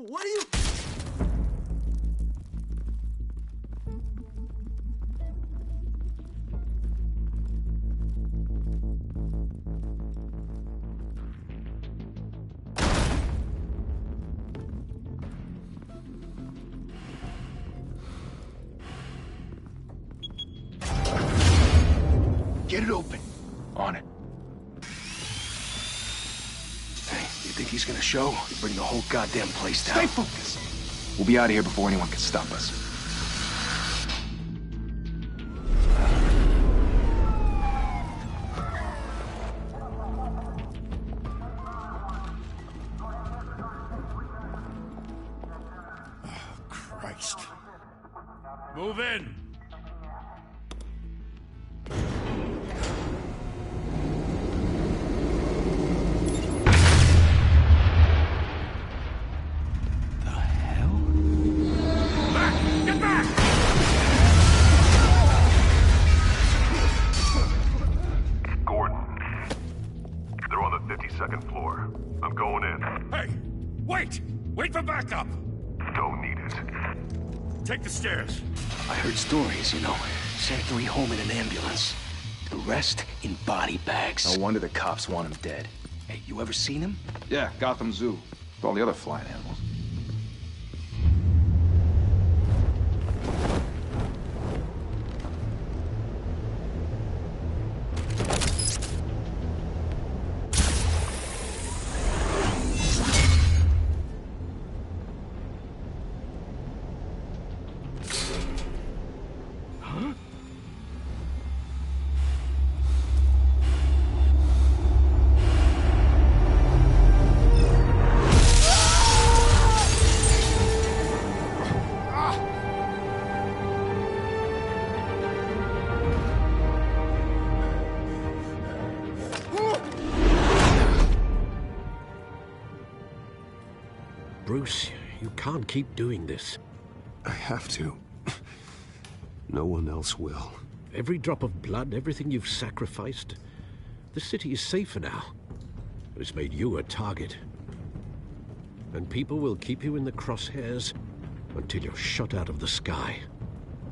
What are you... Get it open. On it. Hey, you think he's gonna show? Bring the whole goddamn place down. Stay focused. We'll be out of here before anyone can stop us. Christ. Move in! Second floor. I'm going in. Hey! Wait! Wait for backup! Don't need it. Take the stairs. I heard stories, you know. Sent 3 home in an ambulance. The rest in body bags. No wonder the cops want him dead. Hey, you ever seen him? Yeah, Gotham Zoo. With all the other flying animals. Bruce, you can't keep doing this. I have to. No one else will. Every drop of blood, everything you've sacrificed. The city is safer now. It's made you a target. And people will keep you in the crosshairs until you're shot out of the sky.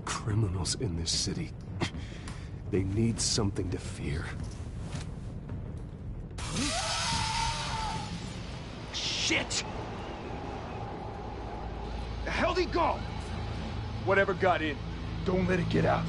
Criminals in this city. They need something to fear. Shit! The hell'd he go? Whatever got in, don't let it get out.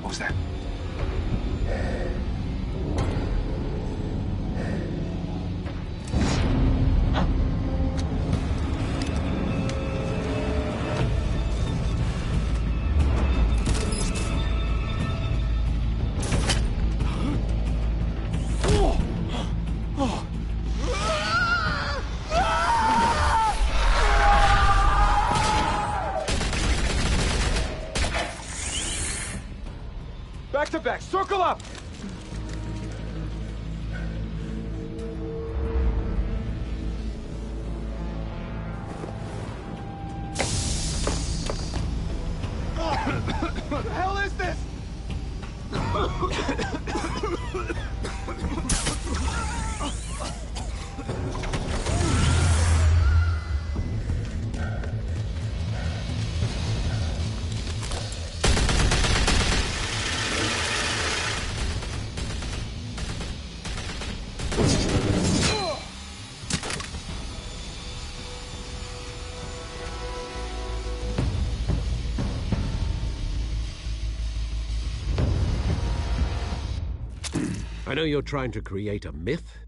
What was that? Back to back, circle up! What the hell is this? I know you're trying to create a myth,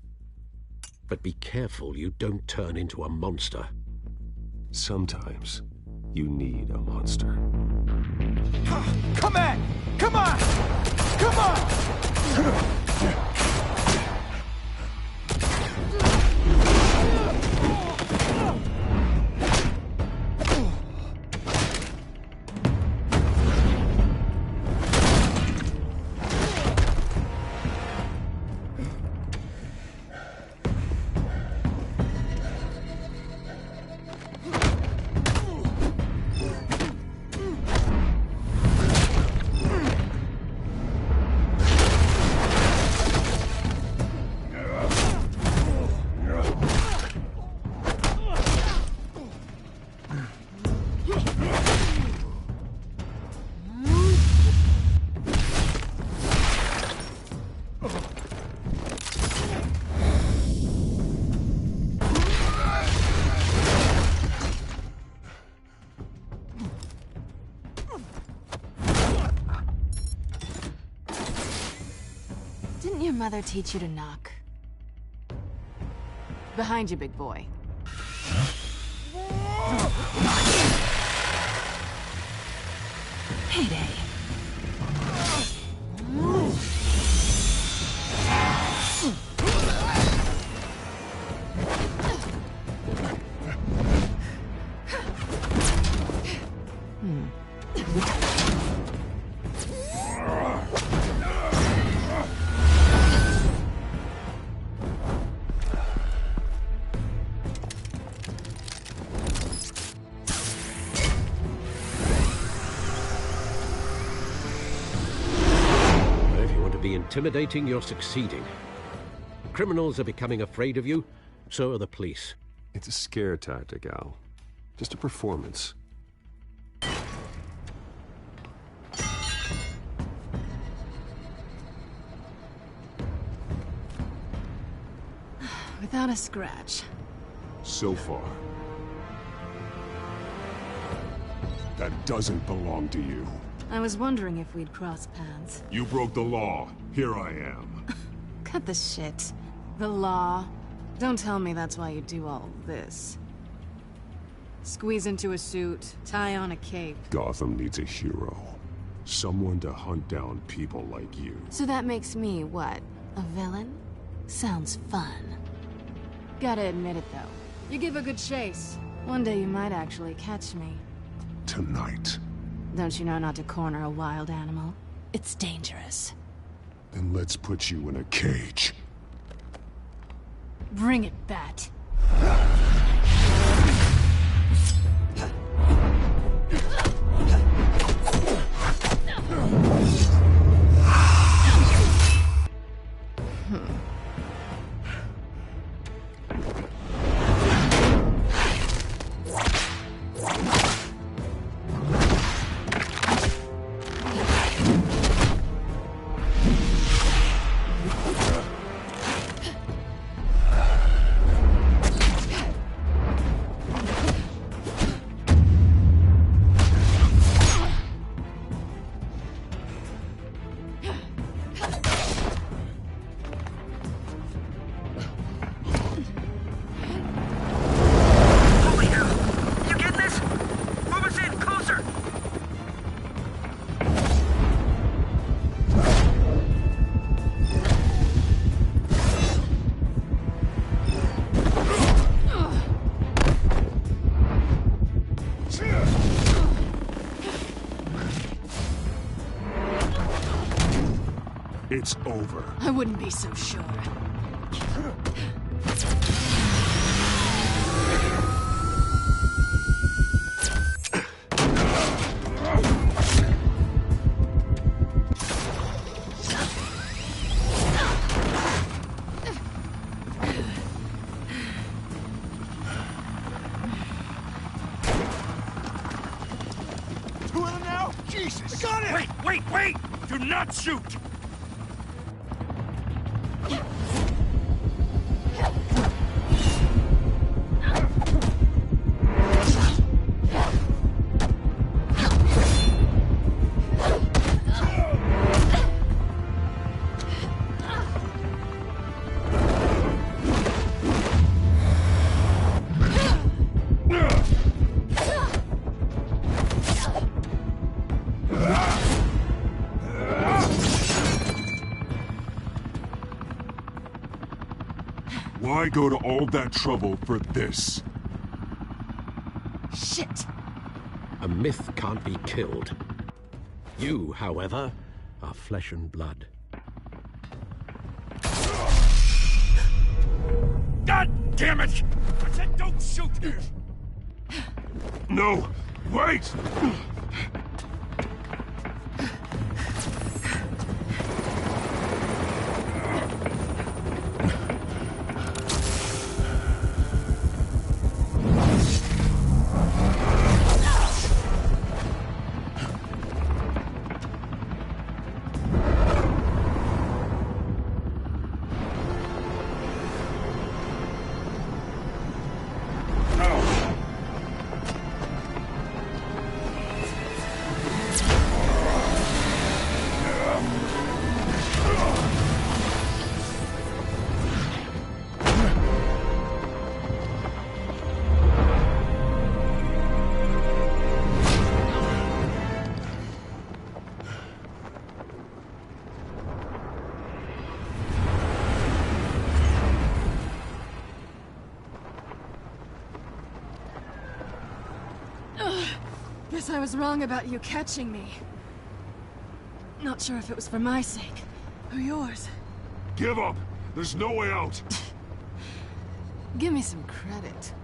but be careful you don't turn into a monster. Sometimes you need a monster. Come on! Come on! Come on! your mother teach you to knock? Behind you, big boy. Payday. Intimidating, you're succeeding. Criminals are becoming afraid of you, so are the police. It's a scare tactic, Al. Just a performance. Without a scratch. So far. That doesn't belong to you. I was wondering if we'd cross paths. You broke the law. Here I am. Cut the shit. The law. Don't tell me that's why you do all this. Squeeze into a suit, tie on a cape. Gotham needs a hero. Someone to hunt down people like you. So that makes me, what, a villain? Sounds fun. Gotta admit it, though. You give a good chase. One day you might actually catch me. Tonight. Don't you know not to corner a wild animal? It's dangerous. Then let's put you in a cage. Bring it, Bat. It's over. I wouldn't be so sure. Two of them now? Jesus! Got it! Wait! Do not shoot! Why go to all that trouble for this? Shit! A myth can't be killed. You, however, are flesh and blood. God damn it! I said don't shoot! No! Wait! Guess I was wrong about you catching me. Not sure if it was for my sake, or yours. Give up! There's no way out! Give me some credit.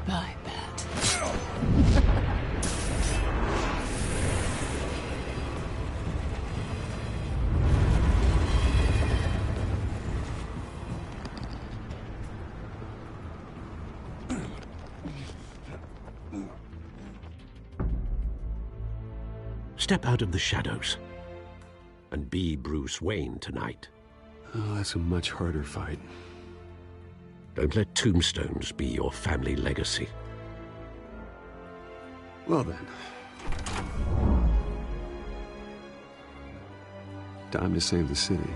Bye, Bat. Step out of the shadows and be Bruce Wayne tonight. Oh, that's a much harder fight. Don't let tombstones be your family legacy. Well then. Time to save the city.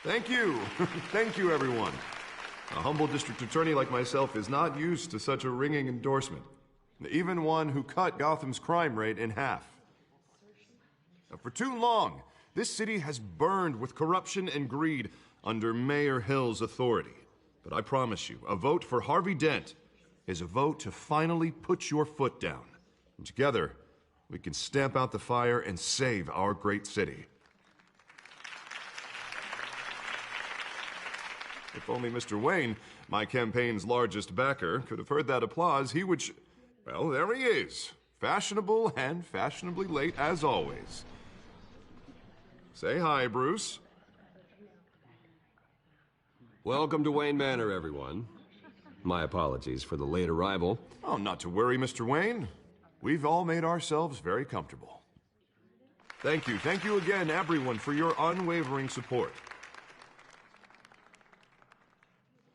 Thank you. Thank you, everyone. A humble district attorney like myself is not used to such a ringing endorsement. Even one who cut Gotham's crime rate in half. For too long, this city has burned with corruption and greed under Mayor Hill's authority. But I promise you, a vote for Harvey Dent is a vote to finally put your foot down. And together, we can stamp out the fire and save our great city. If only Mr. Wayne, my campaign's largest backer, could have heard that applause, he would well, there he is. Fashionable and fashionably late as always. Say hi, Bruce. Welcome to Wayne Manor, everyone. My apologies for the late arrival. Oh, not to worry, Mr. Wayne. We've all made ourselves very comfortable. Thank you again, everyone, for your unwavering support.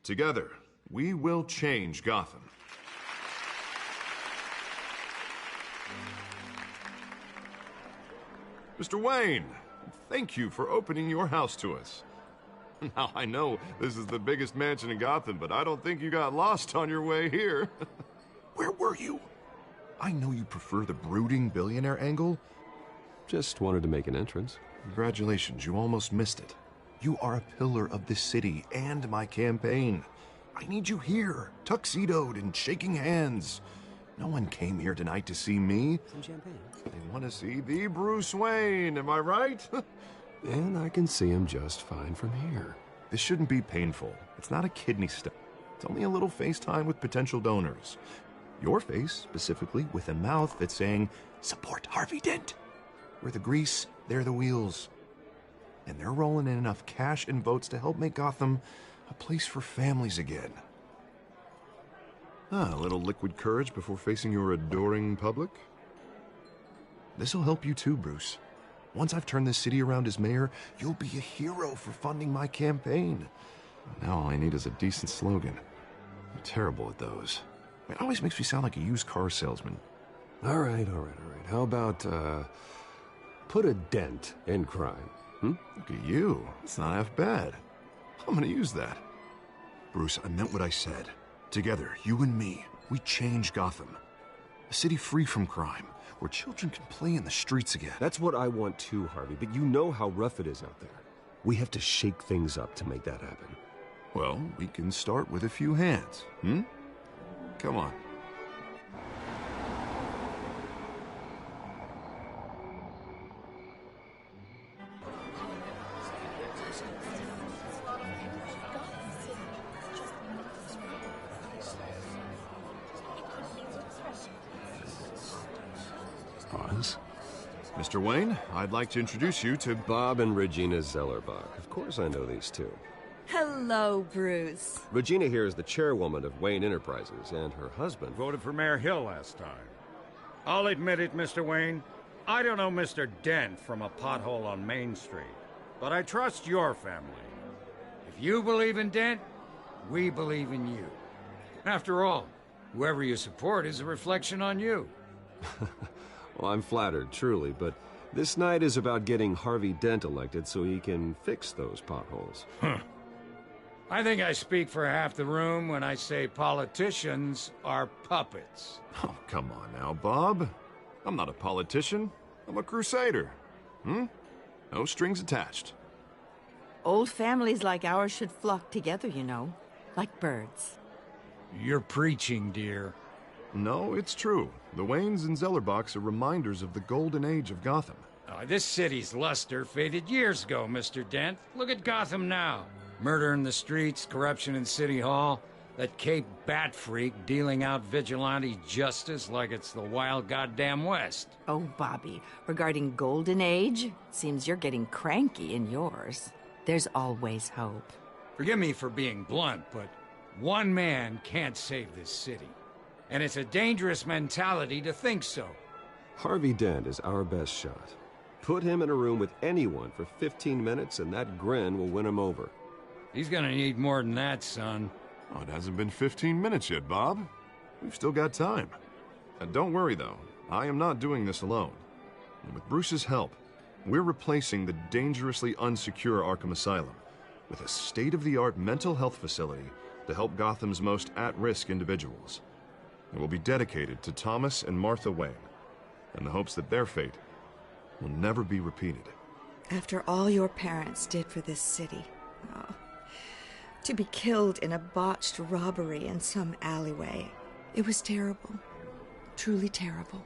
Together, we will change Gotham. Mr. Wayne, thank you for opening your house to us. Now, I know this is the biggest mansion in Gotham, but I don't think you got lost on your way here. Where were you? I know you prefer the brooding billionaire angle. Just wanted to make an entrance. Congratulations, you almost missed it. You are a pillar of this city and my campaign. I need you here, tuxedoed and shaking hands. No one came here tonight to see me. Some champagne. They want to see the Bruce Wayne, am I right? And I can see him just fine from here. This shouldn't be painful. It's not a kidney stone. It's only a little FaceTime with potential donors. Your face, specifically, with a mouth that's saying, support Harvey Dent. We're the grease, they're the wheels. And they're rolling in enough cash and votes to help make Gotham a place for families again. A little liquid courage before facing your adoring public. This'll help you too, Bruce. Once I've turned this city around as mayor, you'll be a hero for funding my campaign. Now all I need is a decent slogan. I'm terrible at those. It always makes me sound like a used car salesman. All right. How about, put a dent in crime? Look at you. It's not half bad. I'm gonna use that. Bruce, I meant what I said. Together, you and me, we change Gotham. A city free from crime, where children can play in the streets again. That's what I want too, Harvey, but you know how rough it is out there. We have to shake things up to make that happen. Well, we can start with a few hands, Come on. Pause. Mr. Wayne, I'd like to introduce you to Bob and Regina Zellerbach. Of course I know these two. Hello, Bruce. Regina here is the chairwoman of Wayne Enterprises, and her husband... Voted for Mayor Hill last time. I'll admit it, Mr. Wayne. I don't know Mr. Dent from a pothole on Main Street, but I trust your family. If you believe in Dent, we believe in you. After all, whoever you support is a reflection on you. Well, I'm flattered, truly, but this night is about getting Harvey Dent elected so he can fix those potholes. I think I speak for half the room when I say politicians are puppets. Oh, come on now, Bob. I'm not a politician. I'm a crusader. No strings attached. Old families like ours should flock together, you know, like birds. You're preaching, dear. No, it's true. The Waynes and Zellerbachs are reminders of the golden age of Gotham. This city's luster faded years ago, Mr. Dent. Look at Gotham now. Murder in the streets, corruption in City Hall, that Cape Bat freak dealing out vigilante justice like it's the wild goddamn West. Oh, Bobby, regarding Golden Age, seems you're getting cranky in yours. There's always hope. Forgive me for being blunt, but one man can't save this city. And it's a dangerous mentality to think so. Harvey Dent is our best shot. Put him in a room with anyone for 15 minutes and that grin will win him over. He's gonna need more than that, son. Oh, it hasn't been 15 minutes yet, Bob. We've still got time. Don't worry, though. I am not doing this alone. And with Bruce's help, we're replacing the dangerously unsecure Arkham Asylum with a state-of-the-art mental health facility to help Gotham's most at-risk individuals. It will be dedicated to Thomas and Martha Wayne, in the hopes that their fate will never be repeated. After all your parents did for this city, to be killed in a botched robbery in some alleyway, it was terrible. Truly terrible.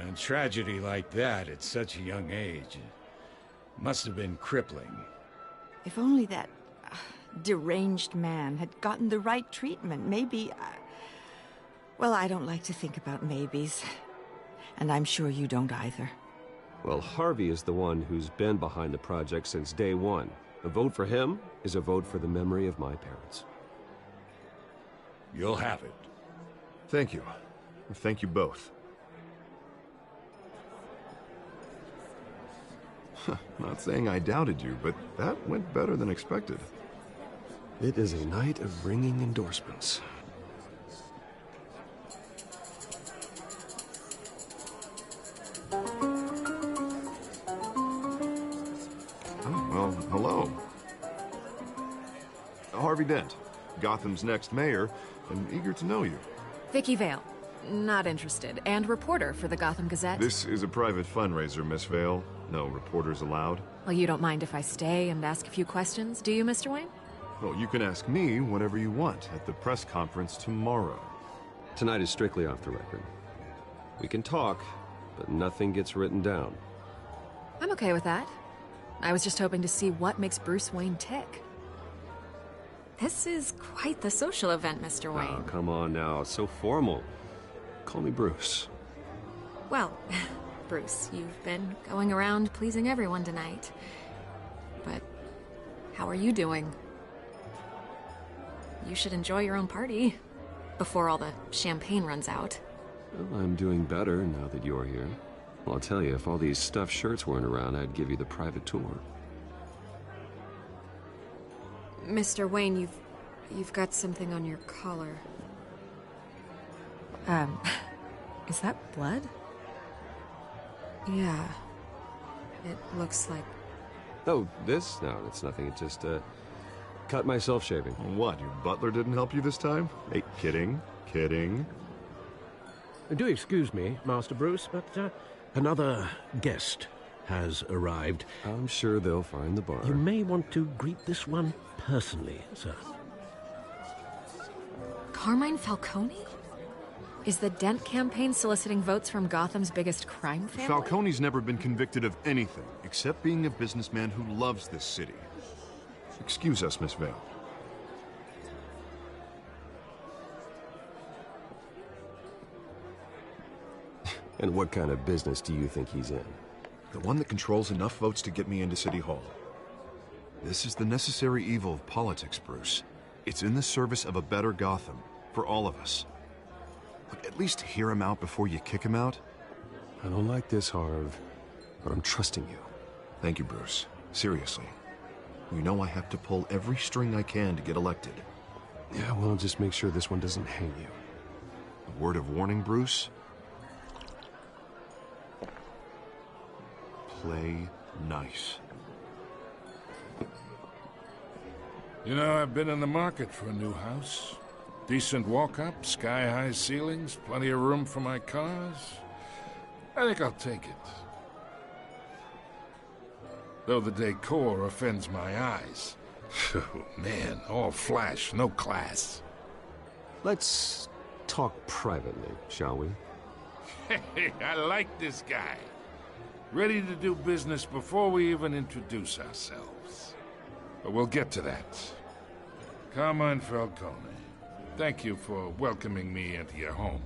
A tragedy like that at such a young age must have been crippling. If only that deranged man had gotten the right treatment, maybe... Well, I don't like to think about maybes. And I'm sure you don't either. Well, Harvey is the one who's been behind the project since day one. A vote for him is a vote for the memory of my parents. You'll have it. Thank you. Thank you both. Not saying I doubted you, but that went better than expected. It is a night of ringing endorsements. Well, hello. Harvey Dent, Gotham's next mayor, and eager to know you. Vicky Vale. Not interested. And reporter for the Gotham Gazette. This is a private fundraiser, Miss Vale. No reporters allowed. Well, you don't mind if I stay and ask a few questions, do you, Mr. Wayne? Well, you can ask me whatever you want at the press conference tomorrow. Tonight is strictly off the record. We can talk, but nothing gets written down. I'm okay with that. I was just hoping to see what makes Bruce Wayne tick. This is quite the social event, Mr. Wayne. Oh, come on now. So formal. Call me Bruce. Well, Bruce, you've been going around pleasing everyone tonight. But how are you doing? You should enjoy your own party before all the champagne runs out. Well, I'm doing better now that you're here. Well, I'll tell you, if all these stuffed shirts weren't around, I'd give you the private tour. Mr. Wayne, you've got something on your collar. Is that blood? Yeah. It looks like... Oh, this? No, it's nothing. It just, cut myself shaving. What, your butler didn't help you this time? Hey, kidding. Do excuse me, Master Bruce, but another guest has arrived. I'm sure they'll find the bar. You may want to greet this one personally, sir. Carmine Falcone? Is the Dent campaign soliciting votes from Gotham's biggest crime family? Falcone's never been convicted of anything, except being a businessman who loves this city. Excuse us, Miss Vale. And what kind of business do you think he's in? The one that controls enough votes to get me into City Hall. This is the necessary evil of politics, Bruce. It's in the service of a better Gotham, for all of us. Look, at least hear him out before you kick him out. I don't like this, Harv, but I'm trusting you. Thank you, Bruce. Seriously. You know I have to pull every string I can to get elected. Yeah, well, just make sure this one doesn't hang you. A word of warning, Bruce? Play nice. You know, I've been in the market for a new house. Decent walk-up, sky-high ceilings, plenty of room for my cars. I think I'll take it. Though the decor offends my eyes. Oh, man, all flash, no class. Let's talk privately, shall we? Hey, I like this guy. Ready to do business before we even introduce ourselves. But we'll get to that. Carmine Falcone, thank you for welcoming me into your home.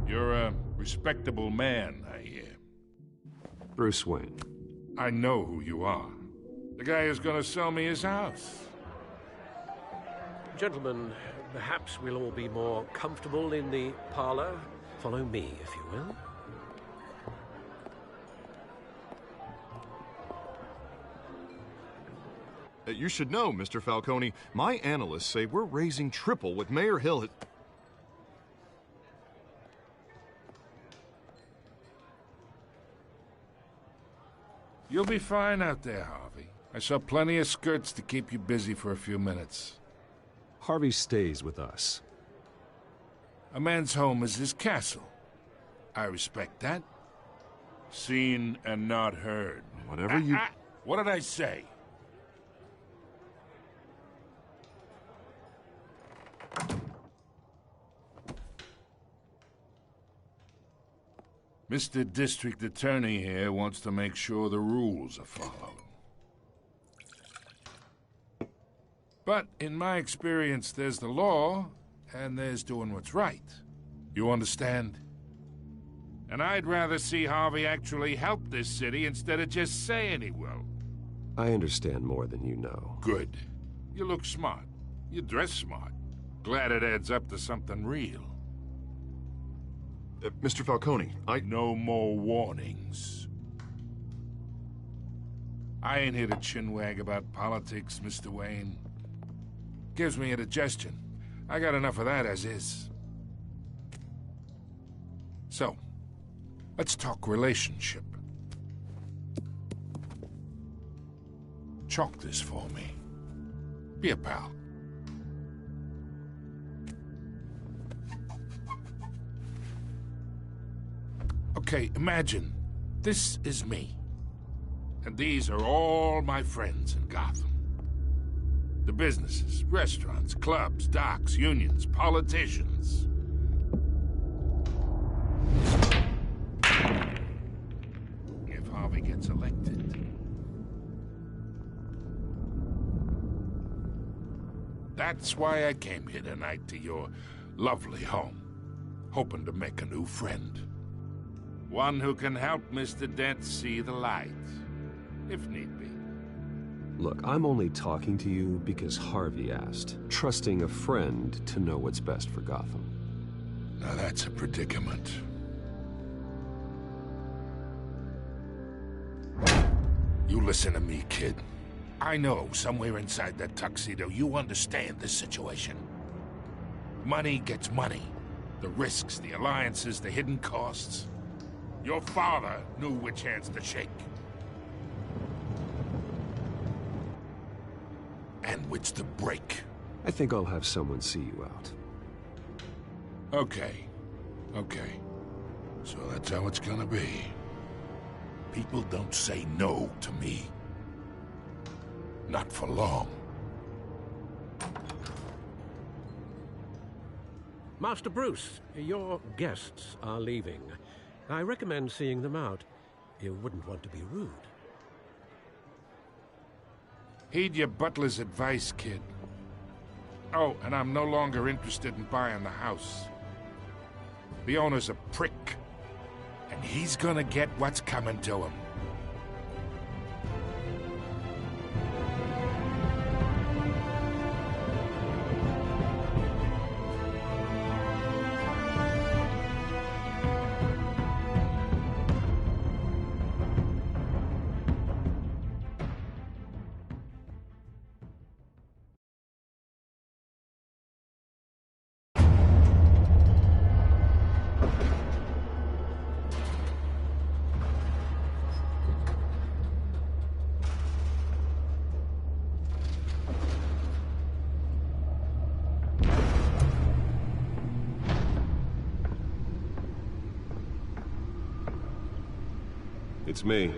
You're a respectable man, I hear. Bruce Wayne. I know who you are. The guy who's gonna sell me his house. Gentlemen, perhaps we'll all be more comfortable in the parlor. Follow me, if you will. You should know, Mr. Falcone, my analysts say we're raising triple what Mayor Hill had... You'll be fine out there, Harvey. I saw plenty of skirts to keep you busy for a few minutes. Harvey stays with us. A man's home is his castle. I respect that. Seen and not heard. Whatever you... What did I say? Mr. District Attorney here wants to make sure the rules are followed. But in my experience, there's the law, and there's doing what's right. You understand? And I'd rather see Harvey actually help this city instead of just saying he will. I understand more than you know. Good. You look smart. You dress smart. Glad it adds up to something real. Mr. Falcone, No more warnings. I ain't here to chinwag about politics, Mr. Wayne. Gives me indigestion. I got enough of that as is. So, let's talk relationship. Chalk this for me. Be a pal. Okay, imagine, this is me. And these are all my friends in Gotham. The businesses, restaurants, clubs, docks, unions, politicians. If Harvey gets elected. That's why I came here tonight to your lovely home, hoping to make a new friend. One who can help Mr. Dent see the light, if need be. Look, I'm only talking to you because Harvey asked, trusting a friend to know what's best for Gotham. Now that's a predicament. You listen to me, kid. I know somewhere inside that tuxedo you understand this situation. Money gets money. The risks, the alliances, the hidden costs. Your father knew which hands to shake. And which to break. I think I'll have someone see you out. Okay. So that's how it's gonna be. People don't say no to me. Not for long. Master Bruce, your guests are leaving. I recommend seeing them out. You wouldn't want to be rude. Heed your butler's advice, kid. Oh, and I'm no longer interested in buying the house. The owner's a prick, and he's gonna get what's coming to him. It's me.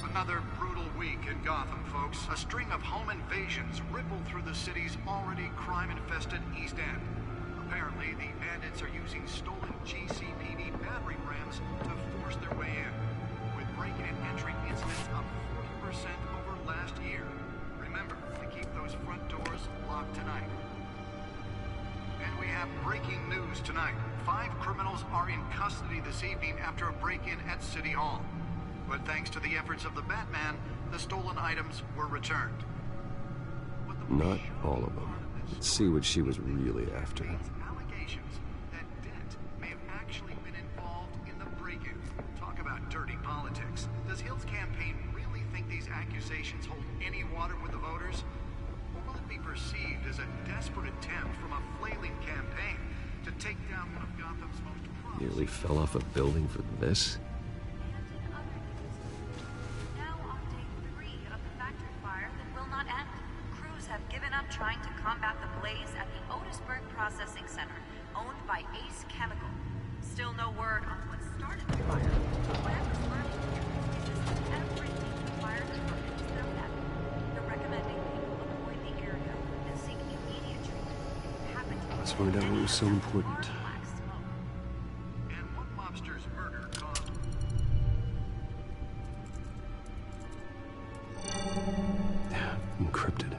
Another brutal week in Gotham, folks. A string of home invasions rippled through the city's already crime-infested East End. Apparently, the bandits are using stolen GCPD battering rams to force their way in, with break-in and entry incidents up 40% over last year. Remember to keep those front doors locked tonight. And we have breaking news tonight. 5 criminals are in custody this evening after a break-in at City Hall. But thanks to the efforts of the Batman, the stolen items were returned. Not all of them. Let's see what she was really after. Allegations that Dent may have actually been involved in the break-in. Talk about dirty politics. Does Hill's campaign really think these accusations hold any water with the voters? Or will it be perceived as a desperate attempt from a flailing campaign to take down one of Gotham's most promising... Nearly fell off a building for this? Trying to combat the blaze at the Otisburg Processing Center, owned by Ace Chemical. Still no word on what started the fire. Whatever's lurking here is everything the fire department is now at. They're recommending people avoid the area and seek immediate treatment if you happen to... Let's find out what was so important. And one mobster's murder caused... Encrypted.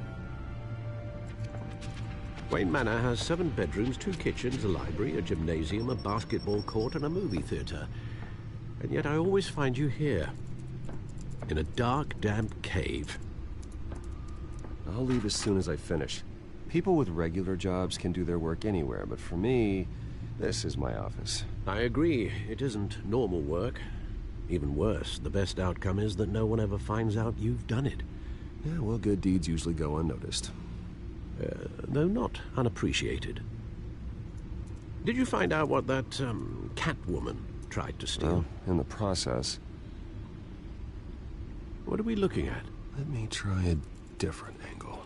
Wayne Manor has 7 bedrooms, 2 kitchens, a library, a gymnasium, a basketball court, and a movie theater. And yet I always find you here, in a dark, damp cave. I'll leave as soon as I finish. People with regular jobs can do their work anywhere, but for me, this is my office. I agree. It isn't normal work. Even worse, the best outcome is that no one ever finds out you've done it. Yeah, well, good deeds usually go unnoticed. Though not unappreciated. Did you find out what that, Catwoman tried to steal? Well, in the process. What are we looking at? Let me try a different angle.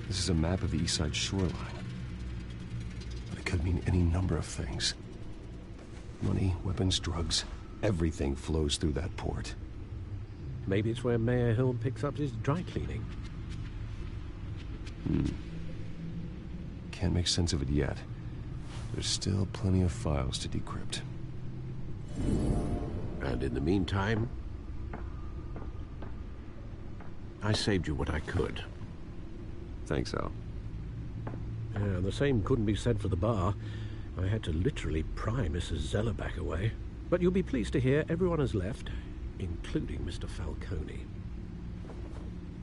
This is a map of the East Side shoreline. Could mean any number of things. Money, weapons, drugs, everything flows through that port. Maybe it's where Mayor Hill picks up his dry cleaning. Can't make sense of it yet. There's still plenty of files to decrypt. And in the meantime, I saved you what I could. Thanks, Al. Yeah, the same couldn't be said for the bar. I had to literally pry Mrs. Zeller back away. But you'll be pleased to hear everyone has left, including Mr. Falcone.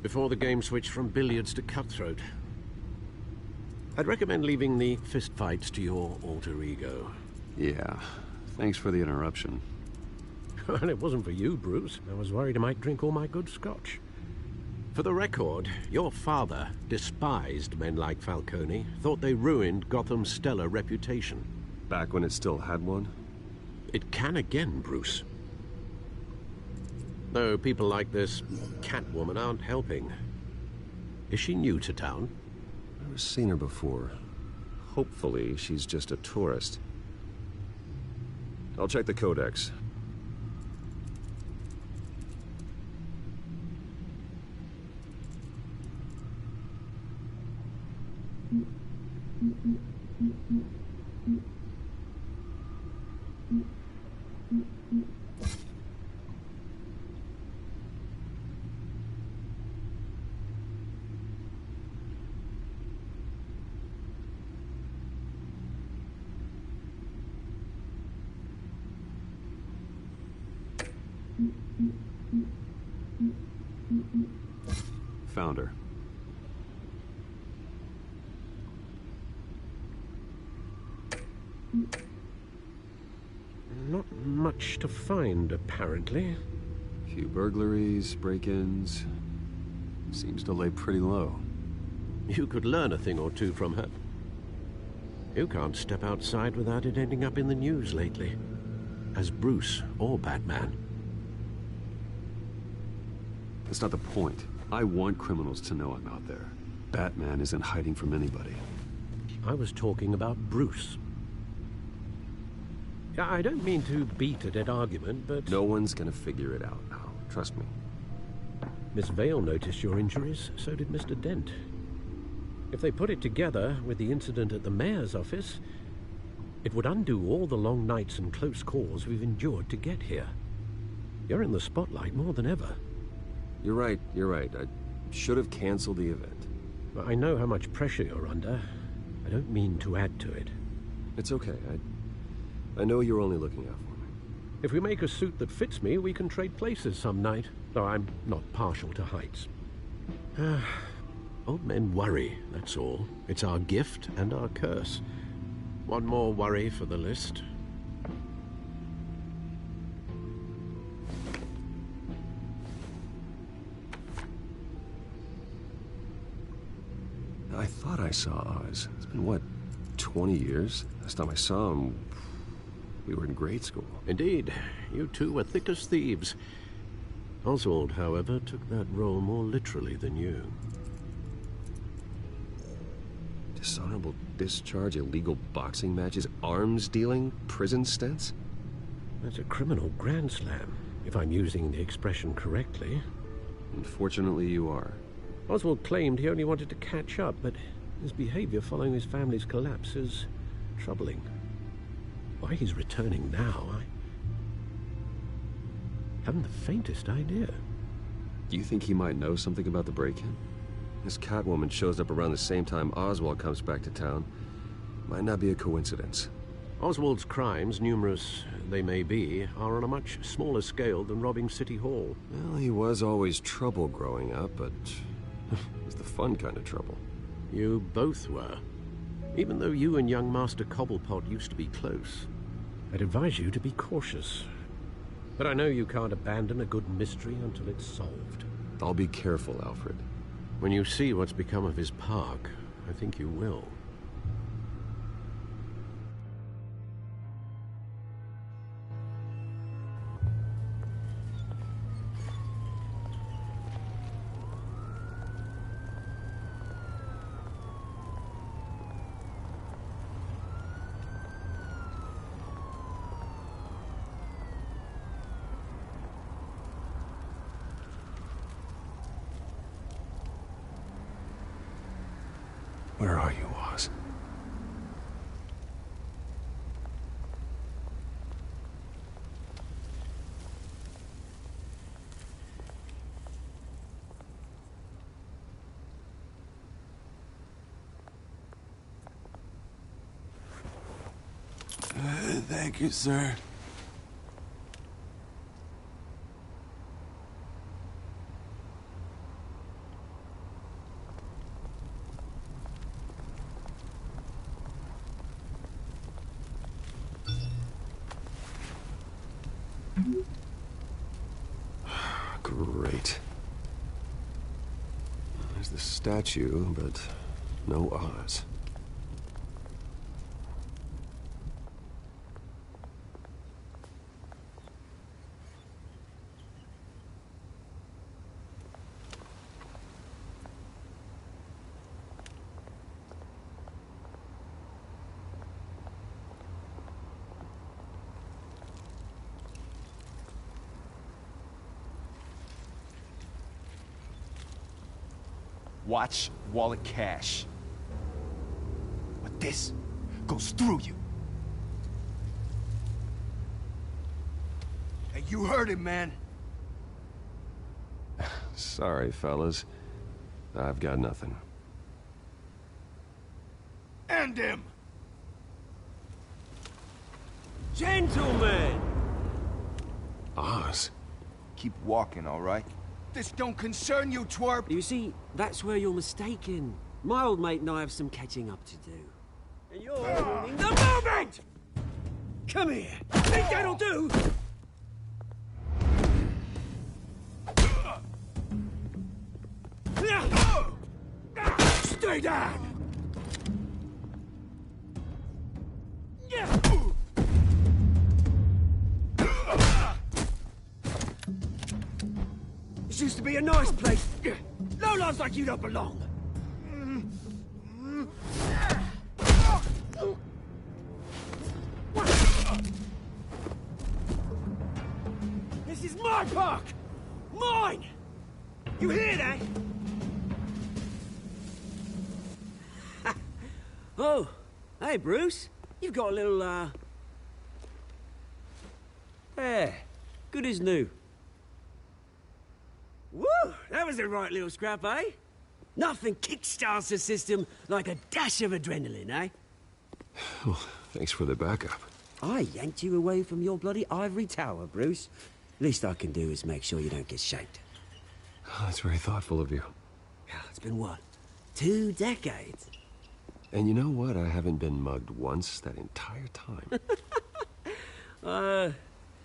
Before the game switched from billiards to cutthroat. I'd recommend leaving the fistfights to your alter ego. Yeah, thanks for the interruption. Well, it wasn't for you, Bruce. I was worried I might drink all my good scotch. For the record, your father despised men like Falcone, thought they ruined Gotham's stellar reputation. Back when it still had one? It can again, Bruce. Though people like this Catwoman aren't helping. Is she new to town? Never seen her before. Hopefully, she's just a tourist. I'll check the codex. Found her. Not much to find, apparently. Few burglaries, break-ins. Seems to lay pretty low. You could learn a thing or two from her. You can't step outside without it ending up in the news lately. As Bruce or Batman. That's not the point. I want criminals to know I'm out there. Batman isn't hiding from anybody. I was talking about Bruce. I don't mean to beat a dead argument, but... No one's gonna figure it out now. Trust me. Miss Vale noticed your injuries, so did Mr. Dent. If they put it together with the incident at the mayor's office, it would undo all the long nights and close calls we've endured to get here. You're in the spotlight more than ever. You're right. I should have canceled the event. I know how much pressure you're under. I don't mean to add to it. It's okay. I know you're only looking out for me. If we make a suit that fits me, we can trade places some night, though I'm not partial to heights. Old men worry, that's all. It's our gift and our curse. One more worry for the list. I thought I saw Oz. It's been, what, 20 years? Last time I saw him, we were in grade school. Indeed. You two were thick as thieves. Oswald, however, took that role more literally than you. Dishonorable discharge, illegal boxing matches, arms dealing, prison stints? That's a criminal grand slam, if I'm using the expression correctly. Unfortunately, you are. Oswald claimed he only wanted to catch up, but his behavior following his family's collapse is troubling. Why he's returning now, I haven't the faintest idea. Do you think he might know something about the break-in? This Catwoman shows up around the same time Oswald comes back to town. Might not be a coincidence. Oswald's crimes, numerous they may be, are on a much smaller scale than robbing City Hall. Well, he was always trouble growing up, but he's the fun kind of trouble. You both were. Even though you and young Master Cobblepot used to be close. I'd advise you to be cautious. But I know you can't abandon a good mystery until it's solved. I'll be careful, Alfred. When you see what's become of his park, I think you will. Where are you, Oz? Thank you, sir. Great. There's the statue, but no Oz. Watch wallet cash. But this goes through you. Hey, you heard him, man. Sorry, fellas. I've got nothing. End him! Gentlemen! Oz? Keep walking, all right? This don't concern you, twerp! You see, that's where you're mistaken. My old mate and I have some catching up to do. And you're ruining the moment! Come here! Think that'll do? Stay down! This used to be a nice place. Lowlifes like you don't belong. This is my park! Mine! You hear that? Oh, hey, Bruce. You've got a little, There. Good as new. Woo! That was a right little scrap, eh? Nothing kickstarts the system like a dash of adrenaline, eh? Well, thanks for the backup. I yanked you away from your bloody ivory tower, Bruce. Least I can do is make sure you don't get shanked. Oh, that's very thoughtful of you. Yeah, it's been what? 2 decades? And you know what? I haven't been mugged once that entire time.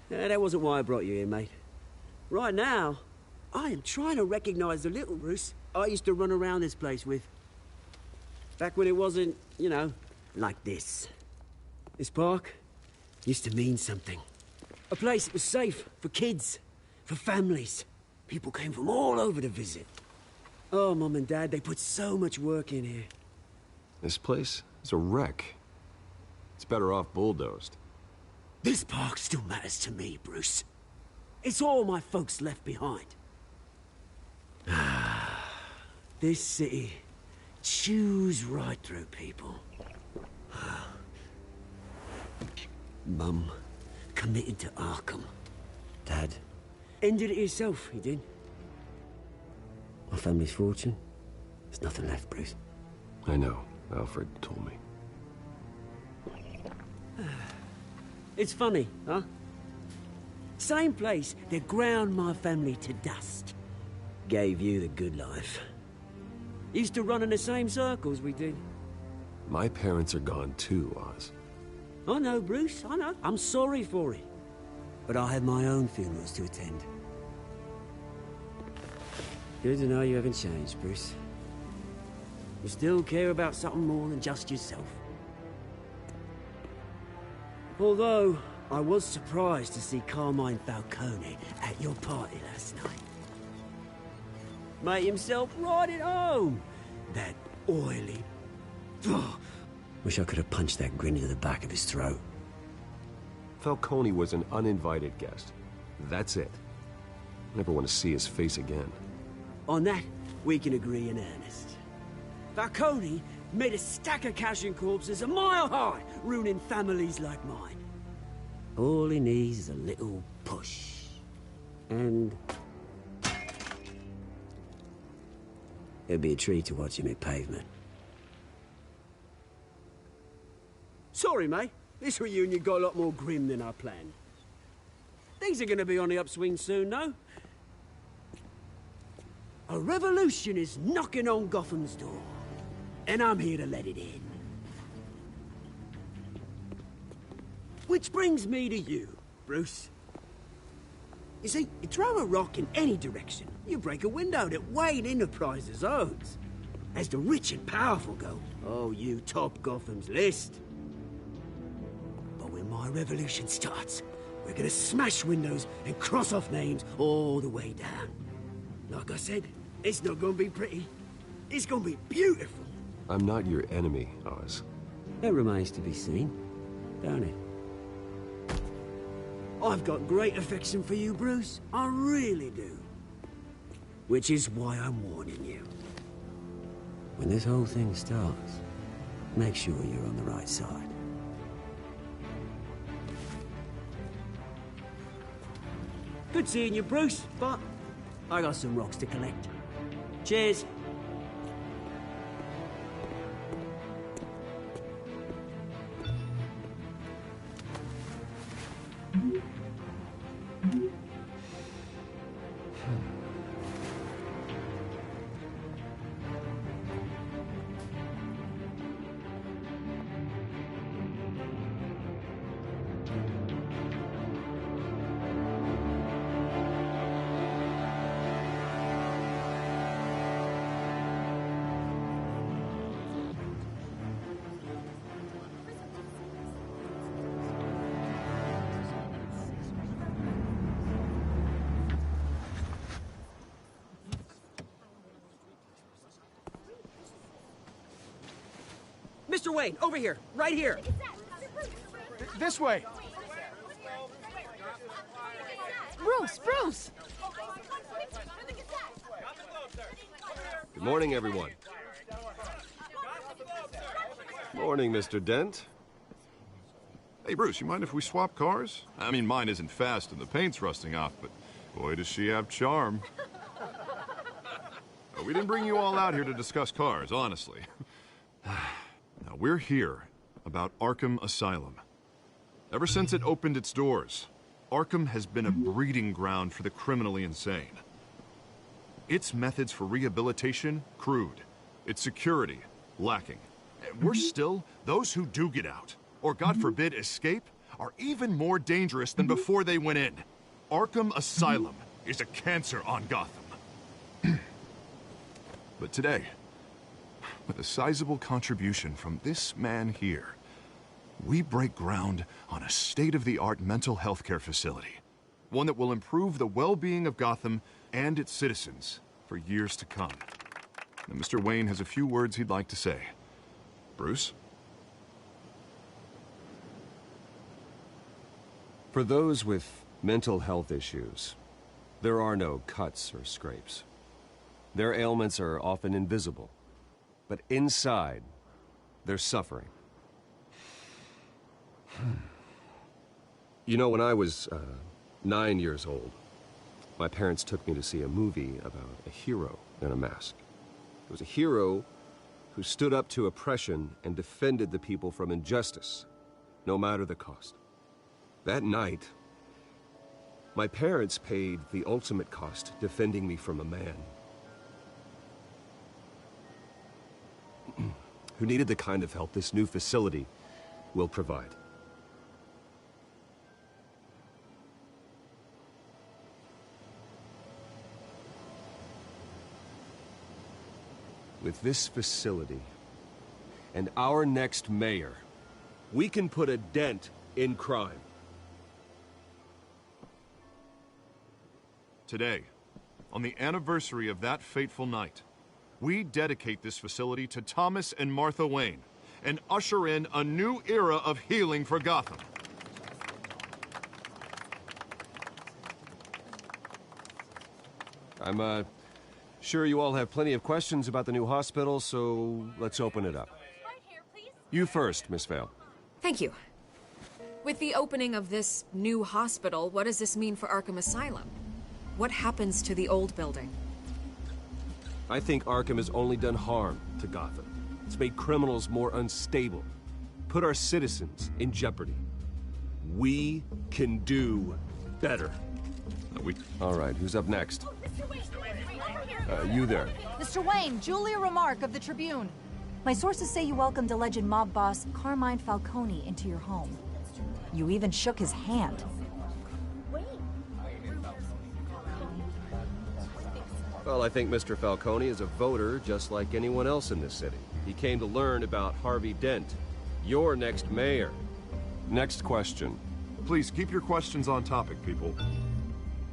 That wasn't why I brought you here, mate. Right now, I am trying to recognize the little Bruce I used to run around this place with. Back when it wasn't, you know, like this. This park used to mean something. A place that was safe for kids, for families. People came from all over to visit. Oh, Mum and Dad, they put so much work in here. This place is a wreck. It's better off bulldozed. This park still matters to me, Bruce. It's all my folks left behind. This city chews right through people. Mum committed to Arkham. Dad ended it himself, he did. My family's fortune, there's nothing left, Bruce. I know. Alfred told me. It's funny, huh? Same place that ground my family to dust. Gave you the good life. Used to run in the same circles we did. My parents are gone too, Oz. I know, Bruce, I know. I'm sorry for it. But I had my own funerals to attend. Good to know you haven't changed, Bruce. You still care about something more than just yourself. Although, I was surprised to see Carmine Falcone at your party last night. Made himself right at home. That oily... Wish I could have punched that grin into the back of his throat. Falcone was an uninvited guest. That's it. Never want to see his face again. On that, we can agree in earnest. Falcone made a stack of cash and corpses a mile high, ruining families like mine. All he needs is a little push. And... it'd be a treat to watch him hit pavement. Sorry, mate. This reunion got a lot more grim than I planned. Things are gonna be on the upswing soon, no? A revolution is knocking on Gotham's door. And I'm here to let it in. Which brings me to you, Bruce. You see, you throw a rock in any direction, you break a window that Wayne Enterprises owns. As the rich and powerful go, oh, you top Gotham's list. But when my revolution starts, we're gonna smash windows and cross off names all the way down. Like I said, it's not gonna be pretty. It's gonna be beautiful. I'm not your enemy, Oz. That remains to be seen, don't it? I've got great affection for you, Bruce. I really do. Which is why I'm warning you. When this whole thing starts, make sure you're on the right side. Good seeing you, Bruce, but I got some rocks to collect. Cheers. Mr. Wayne, over here. Right here. This way. Bruce! Good morning, everyone. Morning, Mr. Dent. Hey, Bruce, you mind if we swap cars? I mean, mine isn't fast and the paint's rusting off, but boy, does she have charm. We didn't bring you all out here to discuss cars, honestly. Now, we're here about Arkham Asylum. Ever since it opened its doors, Arkham has been a breeding ground for the criminally insane. Its methods for rehabilitation, crude. Its security, lacking. Worse still, those who do get out, or God forbid escape, are even more dangerous than before they went in. Arkham Asylum is a cancer on Gotham. But today, with a sizable contribution from this man here, we break ground on a state-of-the-art mental health care facility. One that will improve the well-being of Gotham and its citizens for years to come. Now, Mr. Wayne has a few words he'd like to say. Bruce? For those with mental health issues, there are no cuts or scrapes. Their ailments are often invisible, but inside, they're suffering. You know, when I was 9 years old, my parents took me to see a movie about a hero in a mask. It was a hero who stood up to oppression and defended the people from injustice, no matter the cost. That night, my parents paid the ultimate cost defending me from a man who needed the kind of help this new facility will provide. With this facility and our next mayor, we can put a dent in crime. Today, on the anniversary of that fateful night, we dedicate this facility to Thomas and Martha Wayne and usher in a new era of healing for Gotham. I'm sure you all have plenty of questions about the new hospital, so let's open it up. You first, Miss Vale. Thank you. With the opening of this new hospital, what does this mean for Arkham Asylum? What happens to the old building? I think Arkham has only done harm to Gotham. It's made criminals more unstable, put our citizens in jeopardy. We can do better. All right, who's up next? You there. Mr. Wayne, Julia Remark of the Tribune. My sources say you welcomed alleged mob boss Carmine Falcone into your home. You even shook his hand. Well, I think Mr. Falcone is a voter just like anyone else in this city. He came to learn about Harvey Dent, your next mayor. Next question. Please keep your questions on topic, people.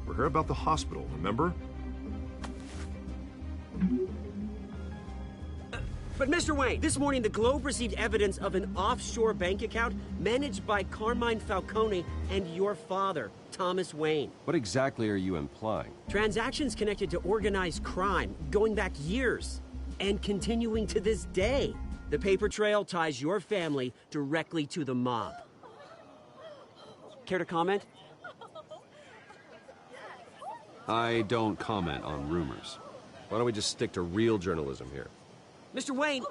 We're here about the hospital, remember? But Mr. Wayne, this morning the Globe received evidence of an offshore bank account managed by Carmine Falcone and your father, Thomas Wayne. What exactly are you implying? Transactions connected to organized crime, going back years, and continuing to this day. The paper trail ties your family directly to the mob. Care to comment? I don't comment on rumors. Why don't we just stick to real journalism here? Mr. Wayne,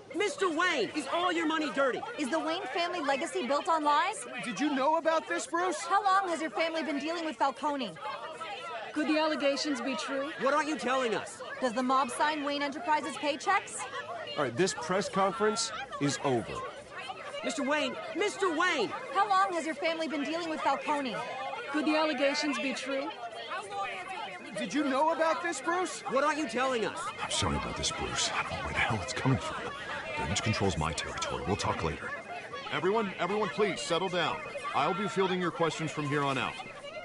is all your money dirty? Is the Wayne family legacy built on lies? Did you know about this, Bruce? How long has your family been dealing with Falcone? Could the allegations be true? What aren't you telling us? Does the mob sign Wayne Enterprises paychecks? All right, this press conference is over. Mr. Wayne! How long has your family been dealing with Falcone? Could the allegations be true? Did you know about this, Bruce? What aren't you telling us? I'm sorry about this, Bruce. I don't know where the hell it's coming from. Damage control's my territory. We'll talk later. Everyone, please settle down. I'll be fielding your questions from here on out.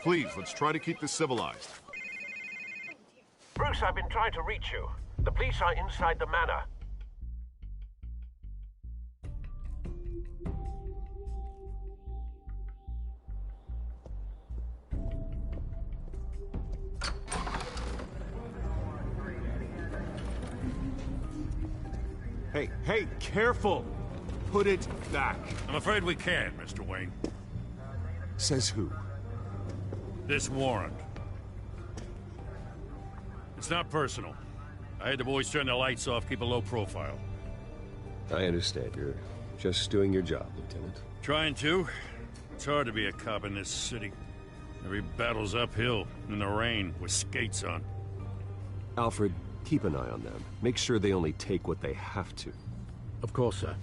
Please, let's try to keep this civilized. Bruce, I've been trying to reach you. The police are inside the manor. Hey, careful! Put it back. I'm afraid we can't, Mr. Wayne. Says who? This warrant. It's not personal. I had the boys turn the lights off, keep a low profile. I understand. You're just doing your job, Lieutenant. Trying to. It's hard to be a cop in this city. Every battle's uphill, in the rain, with skates on. Alfred, keep an eye on them. Make sure they only take what they have to. Of course, sir.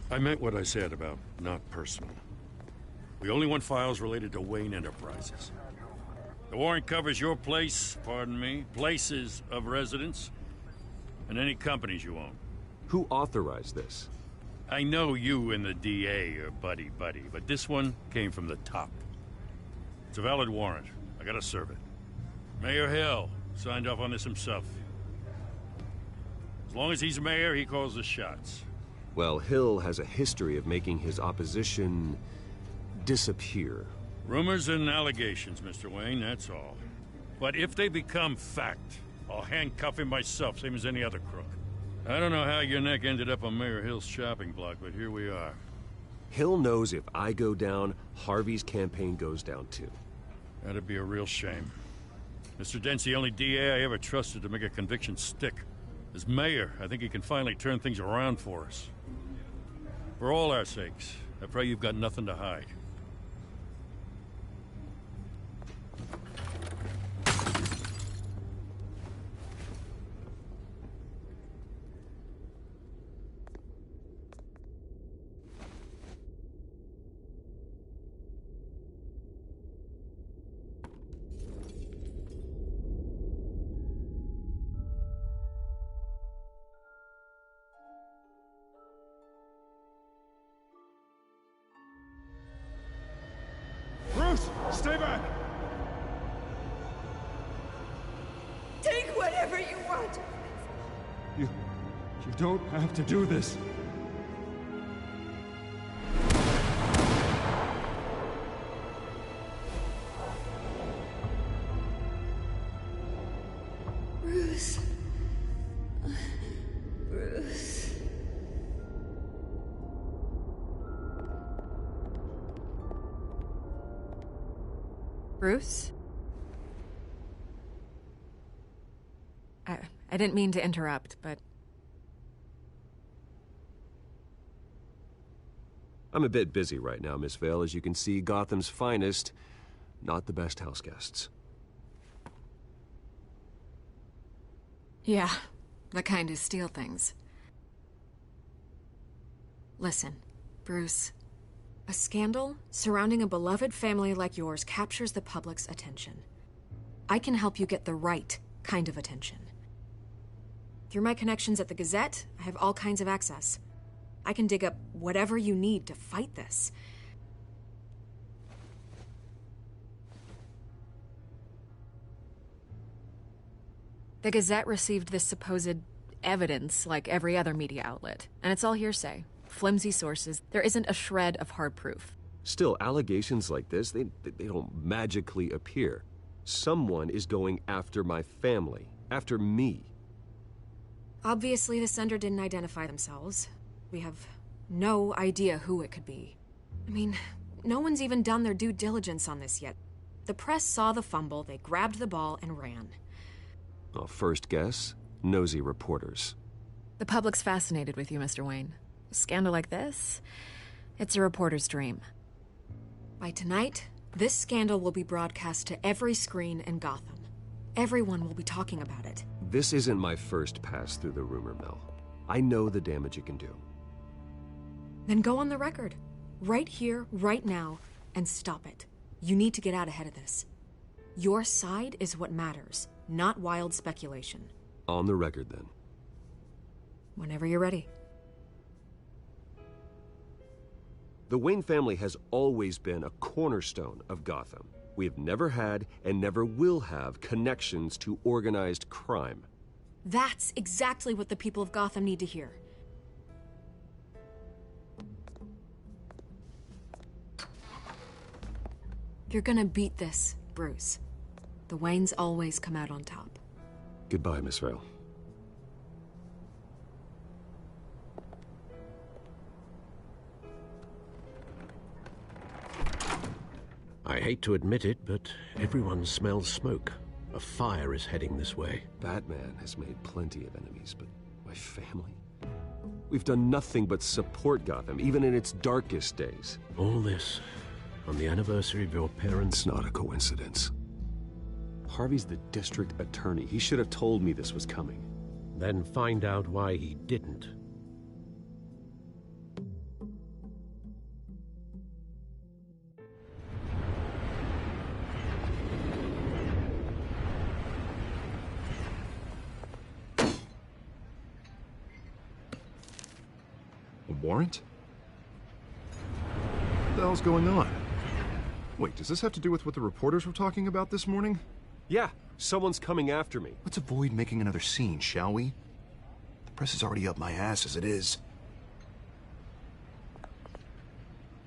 I meant what I said about not personal. We only want files related to Wayne Enterprises. The warrant covers your place, pardon me, places of residence, and any companies you own. Who authorized this? I know you and the DA are buddy-buddy, but this one came from the top. It's a valid warrant. I gotta serve it. Mayor Hill signed off on this himself. As long as he's mayor, he calls the shots. Well, Hill has a history of making his opposition disappear. Rumors and allegations, Mr. Wayne, that's all. But if they become fact, I'll handcuff him myself, same as any other crook. I don't know how your neck ended up on Mayor Hill's shopping block, but here we are. Hill knows if I go down, Harvey's campaign goes down too. That'd be a real shame. Mr. Dent's the only DA I ever trusted to make a conviction stick. As mayor, I think he can finally turn things around for us. For all our sakes, I pray you've got nothing to hide. Bruce, stay back! Take whatever you want. You don't have to do this. Bruce. Bruce. Bruce? I didn't mean to interrupt, but... I'm a bit busy right now, Miss Vale. As you can see, Gotham's finest, not the best house guests. Yeah, the kind who steal things. Listen, Bruce. A scandal surrounding a beloved family like yours captures the public's attention. I can help you get the right kind of attention. Through my connections at the Gazette, I have all kinds of access. I can dig up whatever you need to fight this. The Gazette received this supposed evidence like every other media outlet, and it's all hearsay. Flimsy sources. There isn't a shred of hard proof. Still, allegations like this, they don't magically appear. Someone is going after my family, after me. Obviously, the sender didn't identify themselves. We have no idea who it could be. I mean, no one's even done their due diligence on this yet. The press saw the fumble, they grabbed the ball and ran. Well, first guess, nosy reporters. The public's fascinated with you, Mr. Wayne. A scandal like this, it's a reporter's dream. By tonight, this scandal will be broadcast to every screen in Gotham. Everyone will be talking about it. This isn't my first pass through the rumor mill. I know the damage it can do. Then go on the record. Right here, right now, and stop it. You need to get out ahead of this. Your side is what matters, not wild speculation. On the record, then. Whenever you're ready. The Wayne family has always been a cornerstone of Gotham. We have never had and never will have connections to organized crime. That's exactly what the people of Gotham need to hear. You're gonna beat this, Bruce. The Waynes always come out on top. Goodbye, Miss Vale. I hate to admit it, but everyone smells smoke. A fire is heading this way. Batman has made plenty of enemies, but my family? We've done nothing but support Gotham, even in its darkest days. All this on the anniversary of your parents'... It's not a coincidence. Harvey's the district attorney. He should have told me this was coming. Then find out why he didn't. A warrant? What the hell's going on? Wait, does this have to do with what the reporters were talking about this morning? Yeah, someone's coming after me. Let's avoid making another scene, shall we? The press is already up my ass as it is.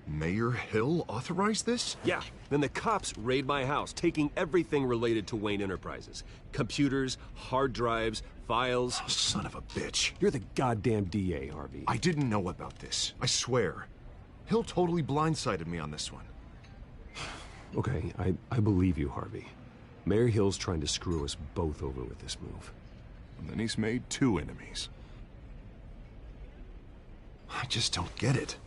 Mayor Hill authorized this? Yeah, then the cops raid my house, taking everything related to Wayne Enterprises. Computers, hard drives, files. Oh, son of a bitch. You're the goddamn DA, Harvey. I didn't know about this. I swear. Hill totally blindsided me on this one. Okay, I believe you, Harvey. Mayor Hill's trying to screw us both over with this move. And then he's made 2 enemies. I just don't get it.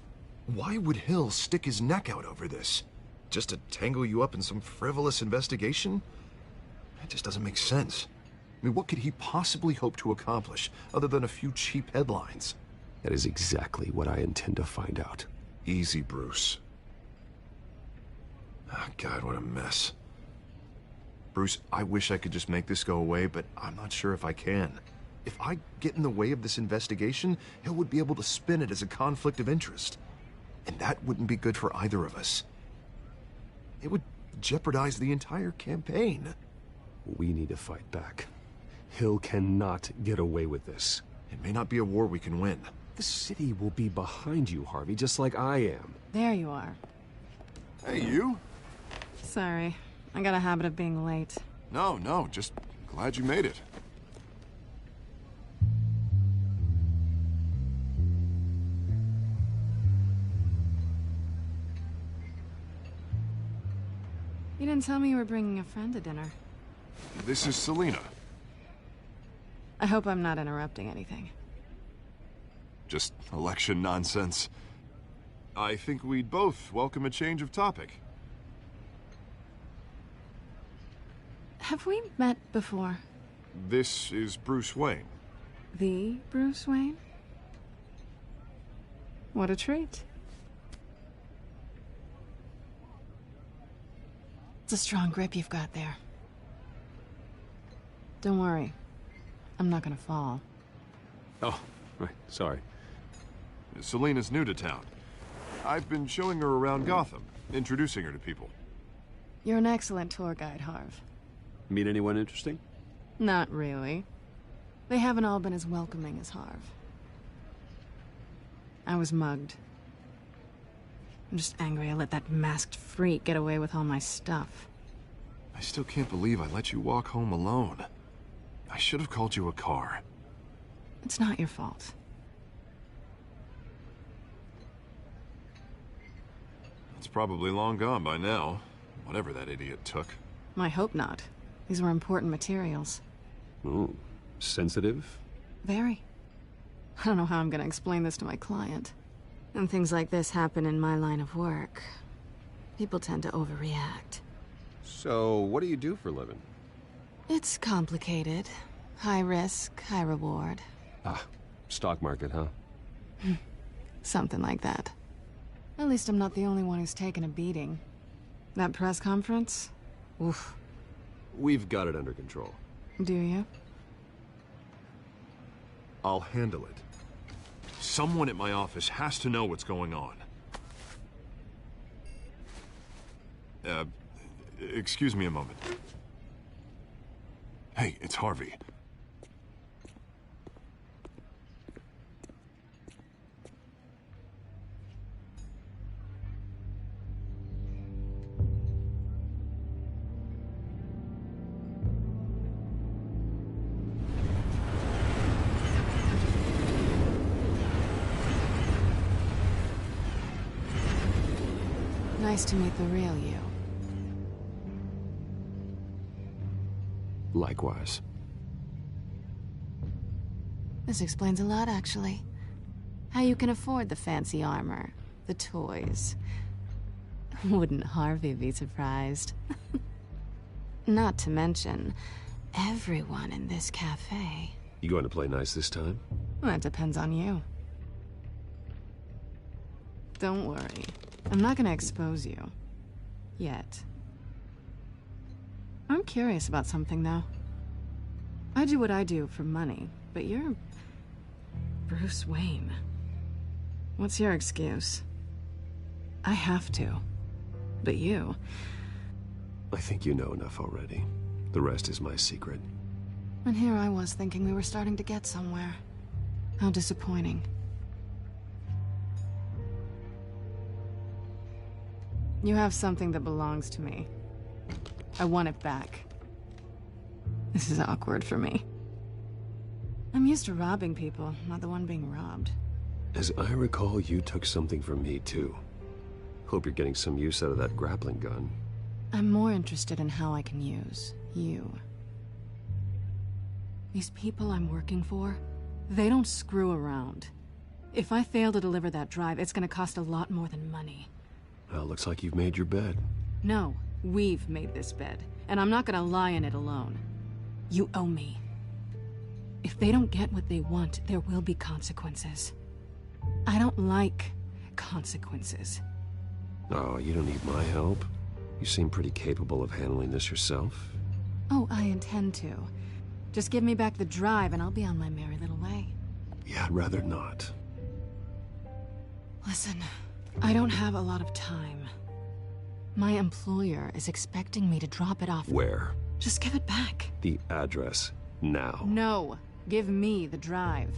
Why would Hill stick his neck out over this? Just to tangle you up in some frivolous investigation? That just doesn't make sense. I mean, what could he possibly hope to accomplish other than a few cheap headlines? That is exactly what I intend to find out. Easy, Bruce. Oh, God, what a mess. Bruce, I wish I could just make this go away, but I'm not sure if I can. If I get in the way of this investigation, Hill would be able to spin it as a conflict of interest. And that wouldn't be good for either of us. It would jeopardize the entire campaign. We need to fight back. Hill cannot get away with this. It may not be a war we can win. The city will be behind you, Harvey, just like I am. There you are. Hey, you? Sorry. I got a habit of being late. No, just glad you made it. You didn't tell me you were bringing a friend to dinner. This is Selina. I hope I'm not interrupting anything. Just election nonsense. I think we'd both welcome a change of topic. Have we met before? This is Bruce Wayne. The Bruce Wayne? What a treat. It's a strong grip you've got there. Don't worry. I'm not gonna fall. Oh, right. Sorry. Selina's new to town. I've been showing her around Gotham, introducing her to people. You're an excellent tour guide, Harv. Meet anyone interesting? Not really. They haven't all been as welcoming as Harv. I was mugged. I'm just angry I let that masked freak get away with all my stuff. I still can't believe I let you walk home alone. I should have called you a car. It's not your fault. It's probably long gone by now, whatever that idiot took. I hope not. These were important materials. Ooh, sensitive? Very. I don't know how I'm gonna explain this to my client. And things like this happen in my line of work. People tend to overreact. So, what do you do for a living? It's complicated. High risk, high reward. Ah, stock market, huh? Something like that. At least I'm not the only one who's taken a beating. That press conference? Oof. We've got it under control. Do you? I'll handle it. Someone at my office has to know what's going on. Excuse me a moment. Hey, it's Harvey. Nice to meet the real you. Likewise. This explains a lot, actually. How you can afford the fancy armor, the toys. Wouldn't Harvey be surprised? Not to mention, everyone in this cafe. You going to play nice this time? That depends on you. Don't worry. I'm not gonna expose you. Yet. I'm curious about something, though. I do what I do for money, but you're... Bruce Wayne. What's your excuse? I have to. But you... I think you know enough already. The rest is my secret. And here I was thinking we were starting to get somewhere. How disappointing. You have something that belongs to me. I want it back. This is awkward for me. I'm used to robbing people, not the one being robbed. As I recall, you took something from me, too. Hope you're getting some use out of that grappling gun. I'm more interested in how I can use you. These people I'm working for, they don't screw around. If I fail to deliver that drive, it's gonna cost a lot more than money. Well, looks like you've made your bed. No, we've made this bed, and I'm not gonna lie in it alone. You owe me. If they don't get what they want, there will be consequences. I don't like consequences. Oh, you don't need my help. You seem pretty capable of handling this yourself. Oh, I intend to. Just give me back the drive and I'll be on my merry little way. Yeah, I'd rather not. Listen, I don't have a lot of time. My employer is expecting me to drop it off. Where? Just give it back. The address, now. No, give me the drive.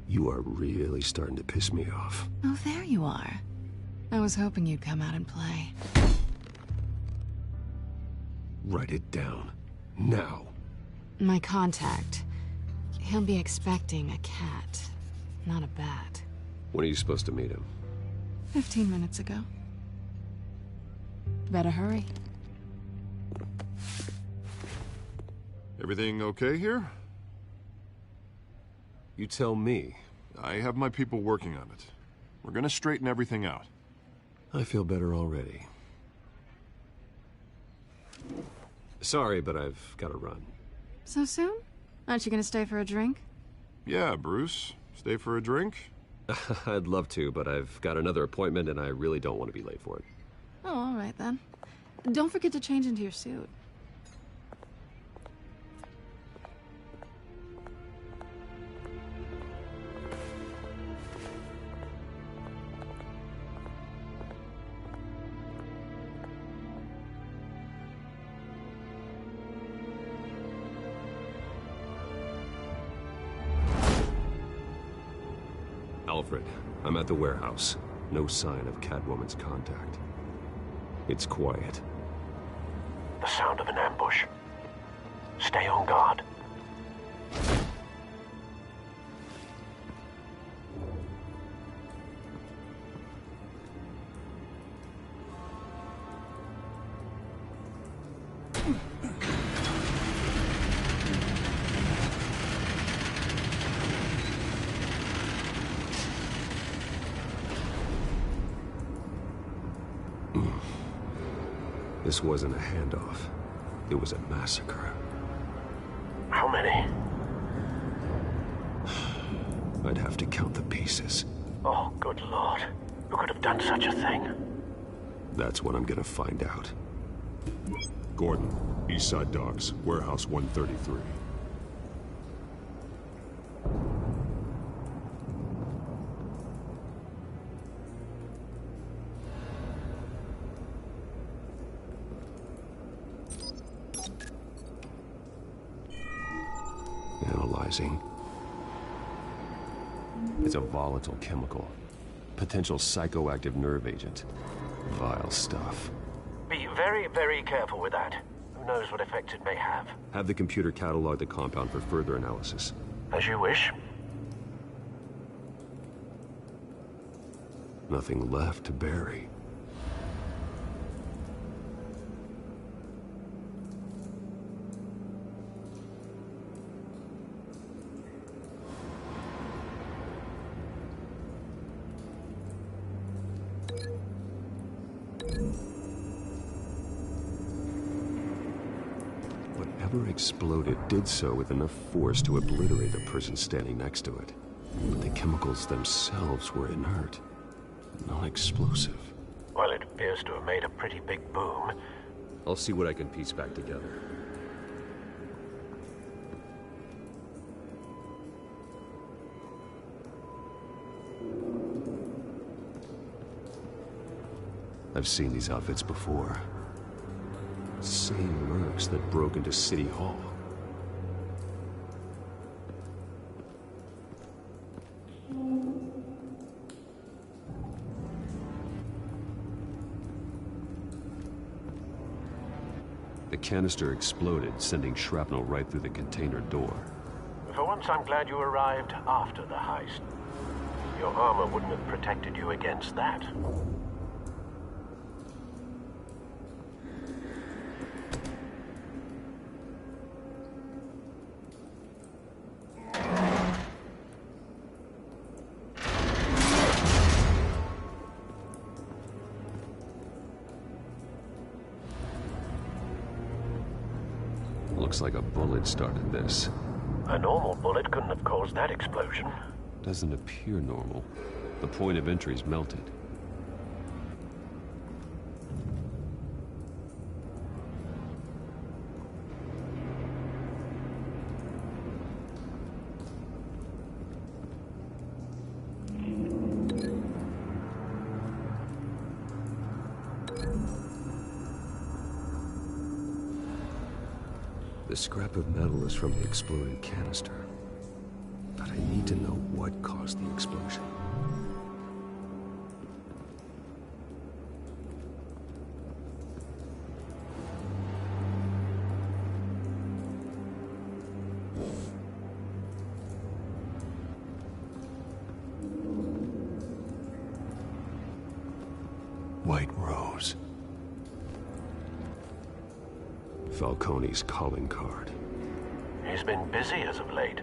You are really starting to piss me off. Oh, there you are. I was hoping you'd come out and play. Write it down. Now. My contact. He'll be expecting a cat, not a bat. When are you supposed to meet him? 15 minutes ago. Better hurry. Everything okay here? You tell me. I have my people working on it. We're gonna straighten everything out. I feel better already. Sorry, but I've got to run. So soon? Aren't you gonna stay for a drink? Yeah, Bruce. Stay for a drink? I'd love to, but I've got another appointment and I really don't want to be late for it. Oh, all right then. Don't forget to change into your suit. Alfred, I'm at the warehouse. No sign of Catwoman's contact. It's quiet. The sound of an ambush. Stay on guard. This wasn't a handoff. It was a massacre. How many? I'd have to count the pieces. Oh, good Lord. Who could have done such a thing? That's what I'm gonna find out. Gordon, East Side Docks, Warehouse 133. Analyzing. It's a volatile chemical. Potential psychoactive nerve agent. Vile stuff. Be very, very careful with that. Who knows what effect it may have. Have the computer catalog the compound for further analysis. As you wish. Nothing left to bury. Whatever exploded did so with enough force to obliterate the person standing next to it. But the chemicals themselves were inert, non-explosive. Well, it appears to have made a pretty big boom. I'll see what I can piece back together. I've seen these outfits before. Same mercs that broke into City Hall. The canister exploded, sending shrapnel right through the container door. For once, I'm glad you arrived after the heist. Your armor wouldn't have protected you against that. Looks like a bullet started this. A normal bullet couldn't have caused that explosion. Doesn't appear normal. The point of entry's melted. The scrap of metal is from the exploded canister. But I need to know what caused the explosion. White Rose. Falcone's calling card. He's been busy as of late.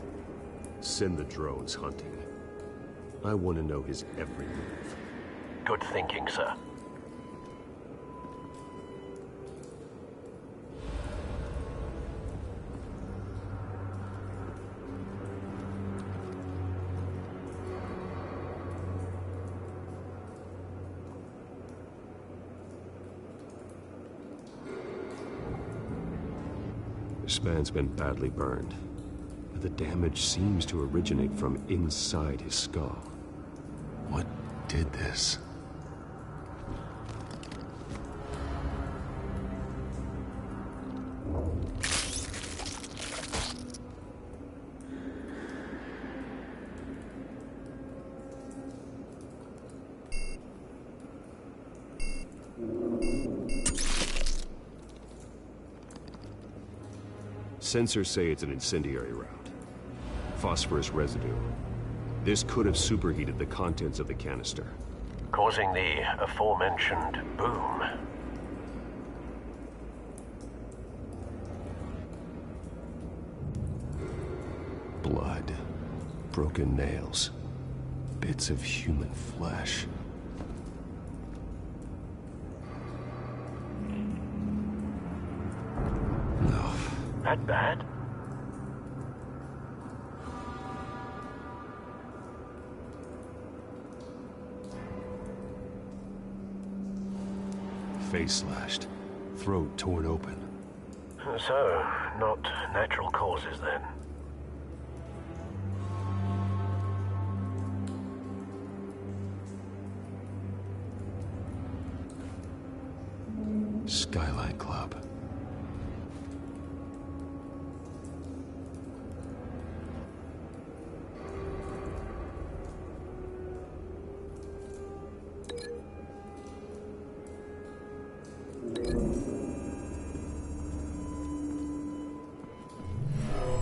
Send the drones hunting. I want to know his every move. Good thinking, sir. Span's been badly burned, but the damage seems to originate from inside his skull. What did this? Sensors say it's an incendiary route. Phosphorus residue. This could have superheated the contents of the canister, causing the aforementioned boom. Blood. Broken nails. Bits of human flesh. No. That bad? Face slashed. Throat torn open. So, not natural causes then. Skyline Club.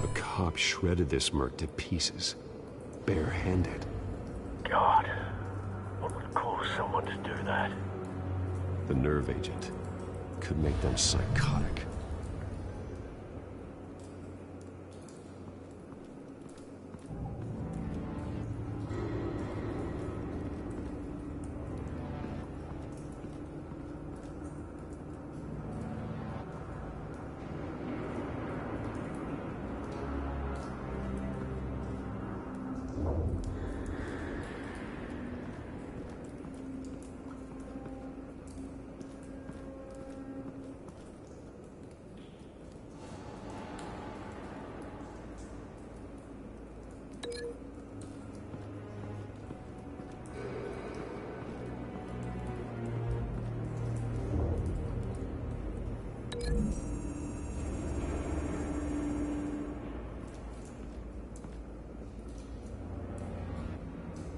A cop shredded this merc to pieces, barehanded. God, what would cause someone to do that. The nerve agent could make them psychotic.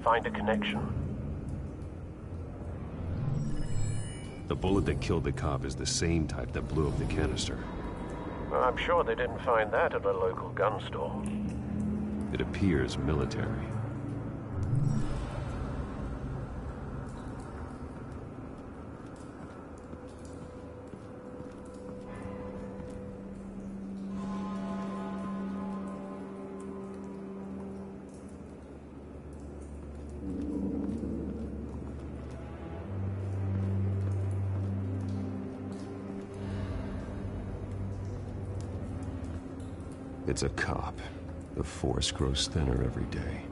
Find a connection. The bullet that killed the cop is the same type that blew up the canister. Well, I'm sure they didn't find that at a local gun store. It appears military. It's a cop. The force grows thinner every day.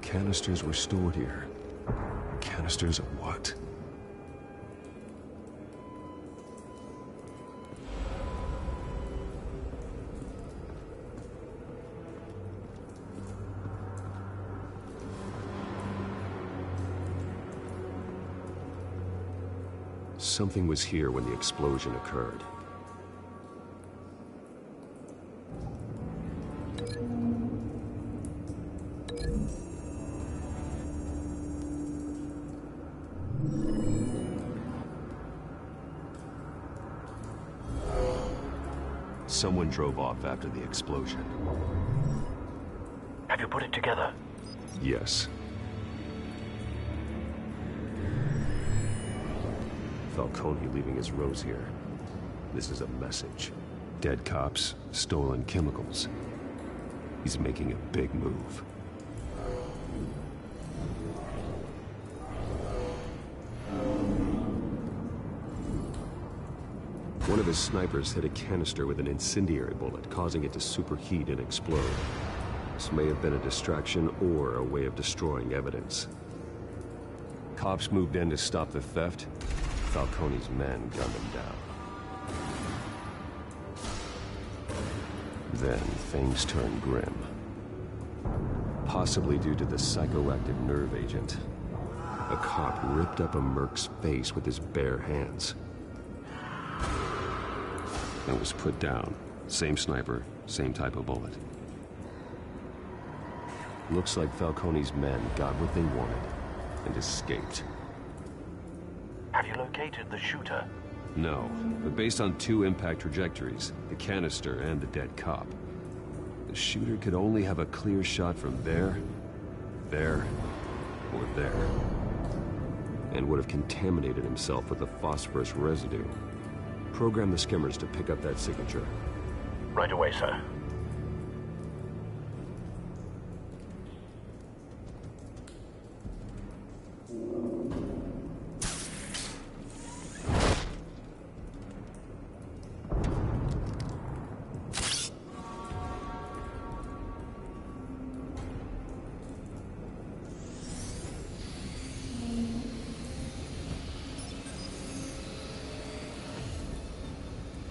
Canisters were stored here. Canisters of what? Something was here when the explosion occurred. Someone drove off after the explosion. Have you put it together? Yes. Falcone leaving his rose here. This is a message. Dead cops, stolen chemicals. He's making a big move. One of his snipers hit a canister with an incendiary bullet, causing it to superheat and explode. This may have been a distraction or a way of destroying evidence. Cops moved in to stop the theft. Falcone's men gunned him down. Then things turned grim. Possibly due to the psychoactive nerve agent. A cop ripped up a merc's face with his bare hands. And was put down. Same sniper, same type of bullet. Looks like Falcone's men got what they wanted and escaped. Have you located the shooter? No, but based on two impact trajectories, the canister and the dead cop, the shooter could only have a clear shot from there, or there, and would have contaminated himself with the phosphorus residue. Program the skimmers to pick up that signature. Right away, sir.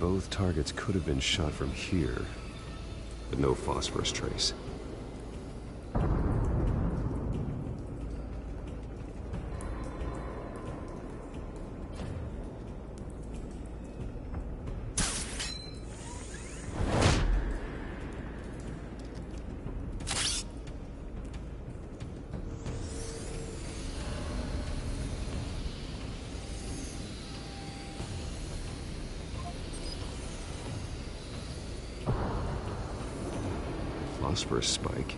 Both targets could have been shot from here, but no phosphorus trace. phosphorus spike.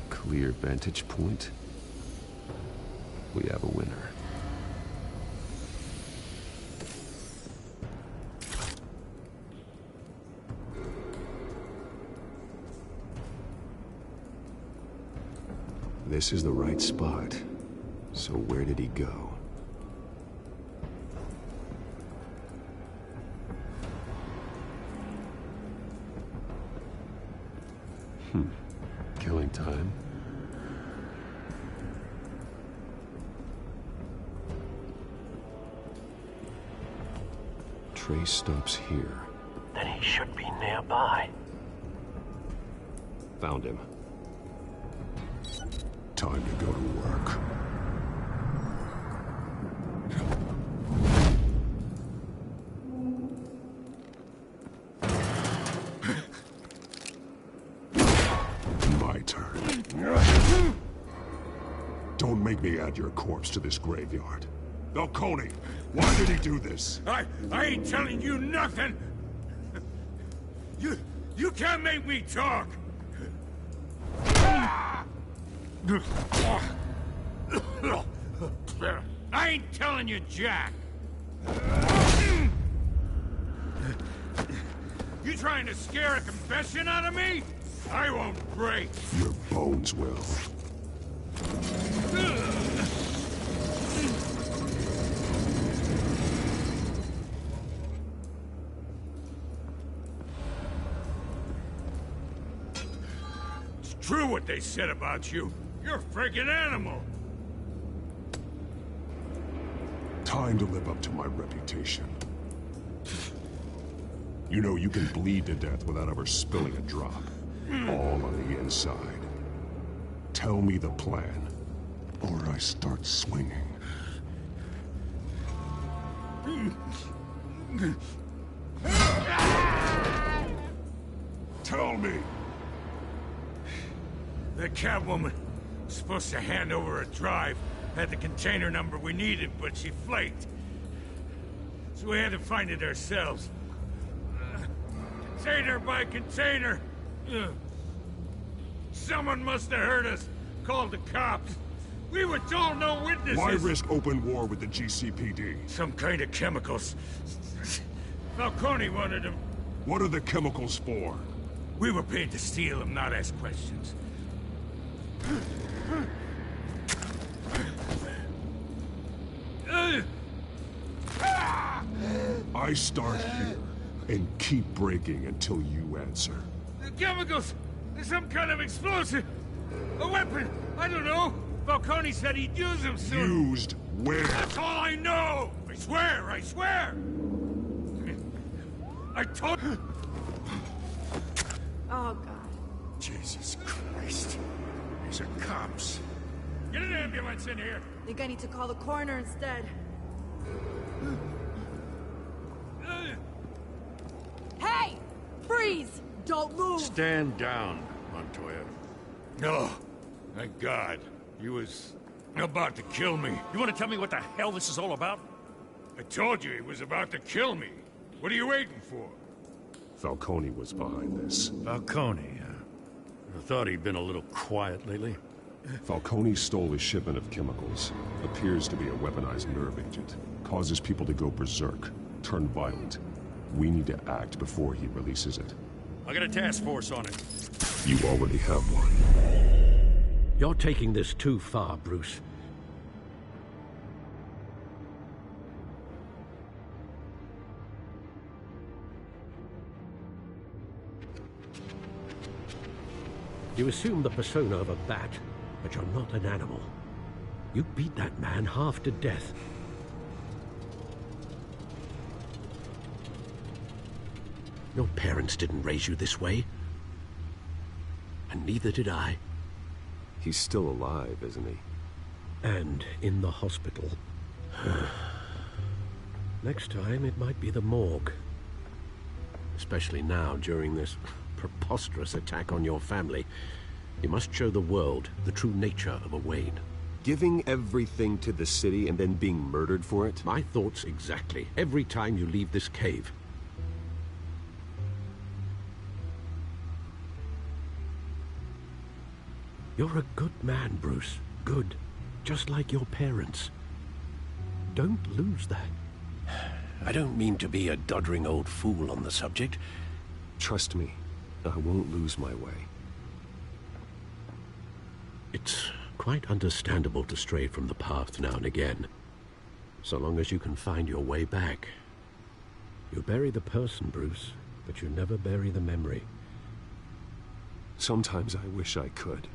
Clear vantage point. We have a winner. This is the right spot. So where did he go? Killing time. Trace stops here. Then he should be nearby. Found him. Time to go to work. My turn. Don't make me add your corpse to this graveyard. Falcone, why did he do this? I ain't telling you nothing! You can't make me talk! I ain't telling you, Jack! You trying to scare a confession out of me? I won't break! Your bones will. It's true what they said about you. You're a freaking animal! Time to live up to my reputation. You know you can bleed to death without ever spilling a drop. All on the inside. Tell me the plan, or I start swinging. Tell me! The Catwoman was supposed to hand over a drive. Had the container number we needed, but she flaked. So we had to find it ourselves. Container by container. Someone must have heard us. Called the cops. We were told no witnesses. Why risk open war with the GCPD? Some kind of chemicals. Falcone wanted them. What are the chemicals for? We were paid to steal them, not ask questions. I start here and keep breaking until you answer. The chemicals! There's some kind of explosive! A weapon! I don't know! Falcone said he'd use them soon! Used where? That's all I know! I swear! I swear! I told... Oh, God. Jesus Christ. These are cops. Get an ambulance in here! Think I need to call the coroner instead. Hey! Freeze! Don't move! Stand down, Montoya. No. Thank God. He was about to kill me. You want to tell me what the hell this is all about? I told you he was about to kill me. What are you waiting for? Falcone was behind this. Falcone, I thought he'd been a little quiet lately. Falcone stole a shipment of chemicals. Appears to be a weaponized nerve agent. Causes people to go berserk, turn violent. We need to act before he releases it. I got a task force on it. You already have one. You're taking this too far, Bruce. You assume the persona of a bat, but you're not an animal. You beat that man half to death. Your parents didn't raise you this way. And neither did I. He's still alive, isn't he? And in the hospital. Next time, it might be the morgue. Especially now, during this preposterous attack on your family. You must show the world the true nature of a Wayne. Giving everything to the city and then being murdered for it? My thoughts exactly. Every time you leave this cave. You're a good man, Bruce. Good. Just like your parents. Don't lose that. I don't mean to be a doddering old fool on the subject. Trust me, I won't lose my way. It's quite understandable to stray from the path now and again, so long as you can find your way back. You bury the person, Bruce, but you never bury the memory. Sometimes I wish I could.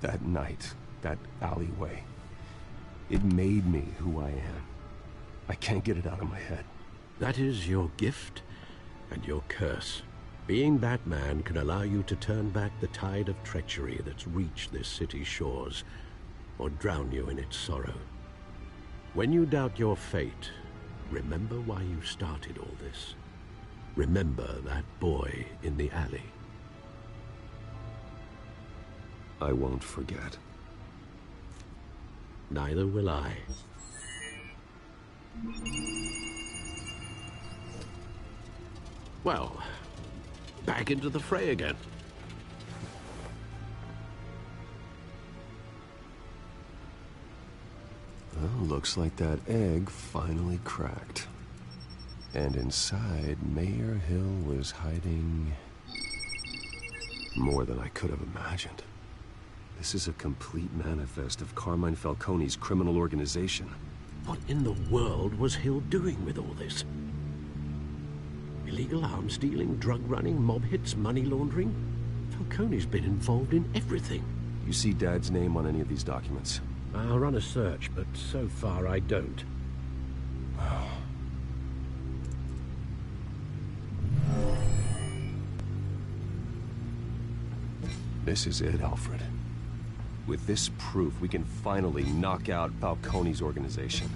That night, that alleyway, it made me who I am. I can't get it out of my head. That is your gift and your curse. Being Batman can allow you to turn back the tide of treachery that's reached this city's shores, or drown you in its sorrow. When you doubt your fate, remember why you started all this. Remember that boy in the alley. I won't forget. Neither will I. Well, back into the fray again. Well, looks like that egg finally cracked. And inside, Mayor Hill was hiding more than I could have imagined. This is a complete manifest of Carmine Falcone's criminal organization. What in the world was Hill doing with all this? Illegal arms dealing, drug running, mob hits, money laundering? Falcone's been involved in everything. You see Dad's name on any of these documents? I'll run a search, but so far I don't. This is it, Alfred. With this proof, we can finally knock out Falcone's organization.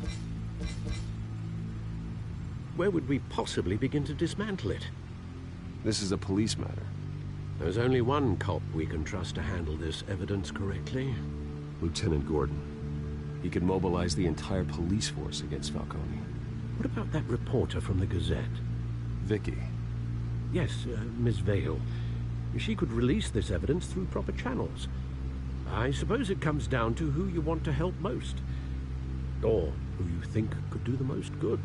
Where would we possibly begin to dismantle it? This is a police matter. There's only one cop we can trust to handle this evidence correctly. Lieutenant Gordon. He could mobilize the entire police force against Falcone. What about that reporter from the Gazette? Vicky. Yes, Miss Vale. She could release this evidence through proper channels. I suppose it comes down to who you want to help most. Or who you think could do the most good.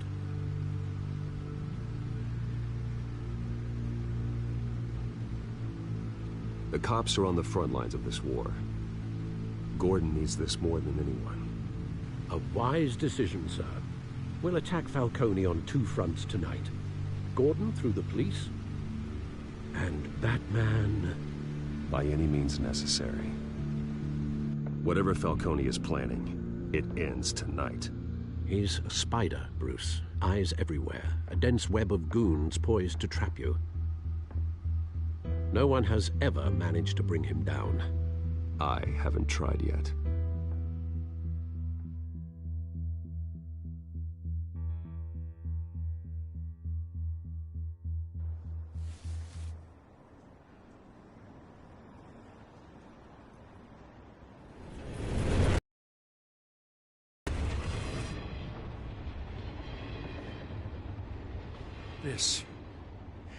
The cops are on the front lines of this war. Gordon needs this more than anyone. A wise decision, sir. We'll attack Falcone on two fronts tonight. Gordon through the police, and Batman... by any means necessary. Whatever Falcone is planning, it ends tonight. He's a spider, Bruce. Eyes everywhere. A dense web of goons poised to trap you. No one has ever managed to bring him down. I haven't tried yet.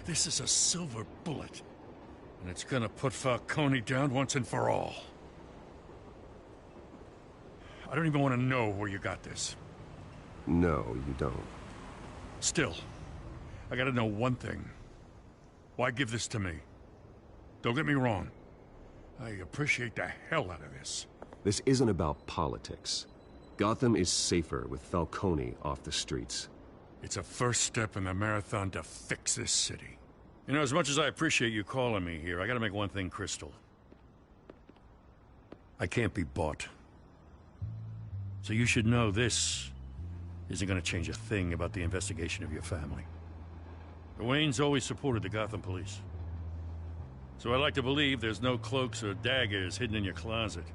This is a silver bullet. And it's gonna put Falcone down once and for all. I don't even want to know where you got this. No, you don't. Still, I gotta know one thing. Why give this to me? Don't get me wrong. I appreciate the hell out of this. This isn't about politics. Gotham is safer with Falcone off the streets. It's a first step in the marathon to fix this city. You know, as much as I appreciate you calling me here, I gotta make one thing crystal. I can't be bought. So you should know this isn't gonna change a thing about the investigation of your family. The Waynes always supported the Gotham police. So I like to believe there's no cloaks or daggers hidden in your closet.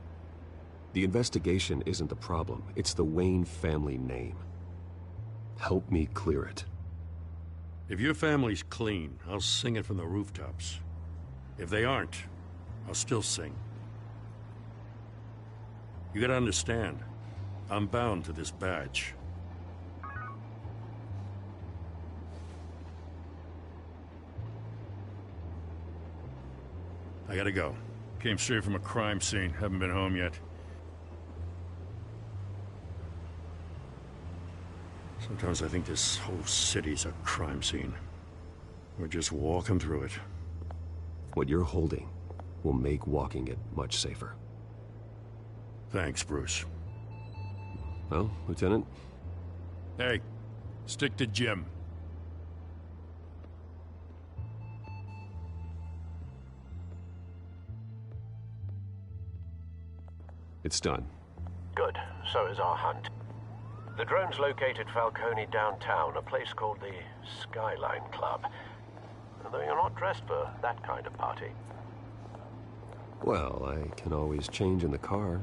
The investigation isn't the problem. It's the Wayne family name. Help me clear it. If your family's clean, I'll sing it from the rooftops. If they aren't, I'll still sing. You gotta understand, I'm bound to this badge. I gotta go. Came straight from a crime scene. Haven't been home yet. Sometimes I think this whole city's a crime scene. We're just walking through it. What you're holding will make walking it much safer. Thanks, Bruce. Well, Lieutenant? Hey, stick to Jim. It's done. Good. So is our hunt. The drones located Falcone downtown, a place called the Skyline Club. Though you're not dressed for that kind of party. Well, I can always change in the car.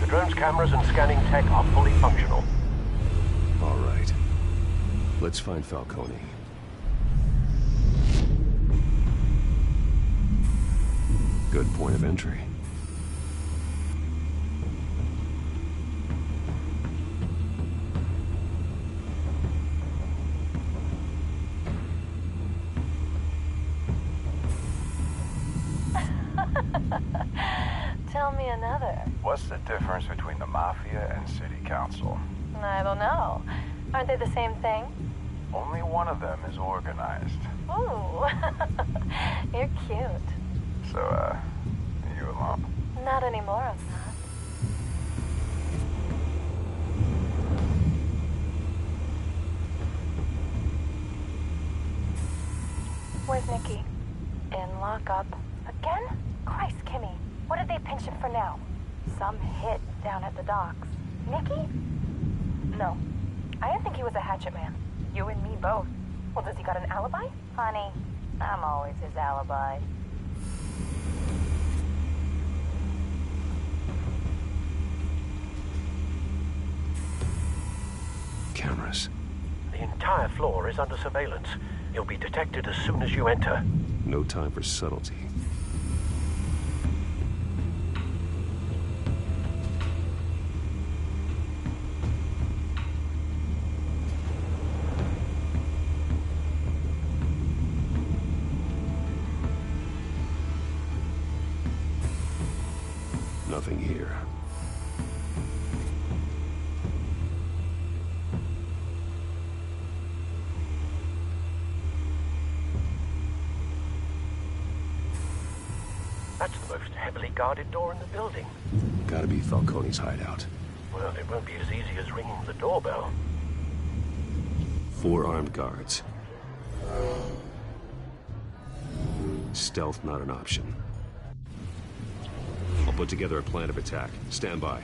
Drone's cameras and scanning tech are fully functional. All right. Let's find Falcone. Good point of entry. Tell me another. What's the difference between the Mafia and City Council? I don't know. Aren't they the same thing? Only one of them is organized. Ooh. You're cute. So, are you alone? Not anymore, I'm not. Where's Nikki? In lockup. Again? Christ, Kimmy. What did they pinch him for now? Some hit down at the docks. Nikki? No. I didn't think he was a hatchet man. You and me both. Well, does he got an alibi? Honey, I'm always his alibi. Cameras. The entire floor is under surveillance. You'll be detected as soon as you enter. No time for subtlety. Nothing here. That's the most heavily guarded door in the building. Gotta be Falcone's hideout. Well, it won't be as easy as ringing the doorbell. 4 armed guards. Stealth not an option. I'll put together a plan of attack. Stand by.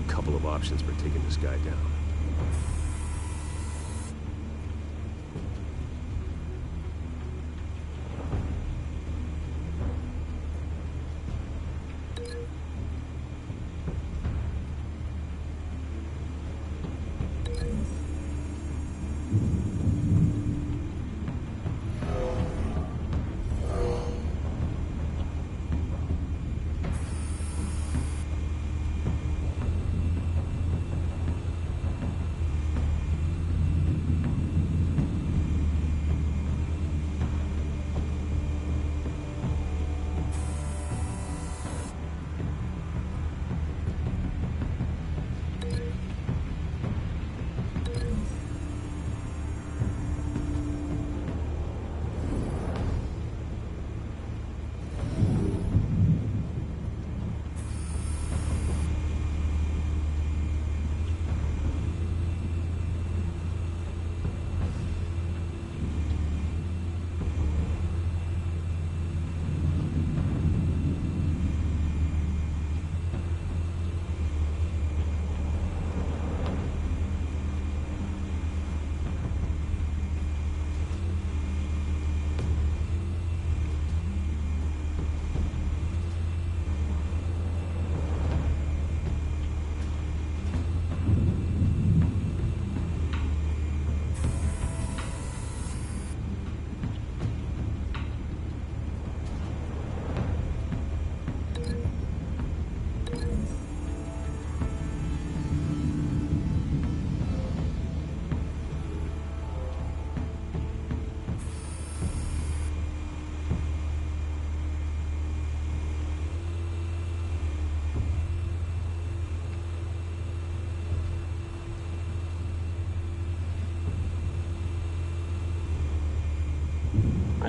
Couple of options for taking this guy down.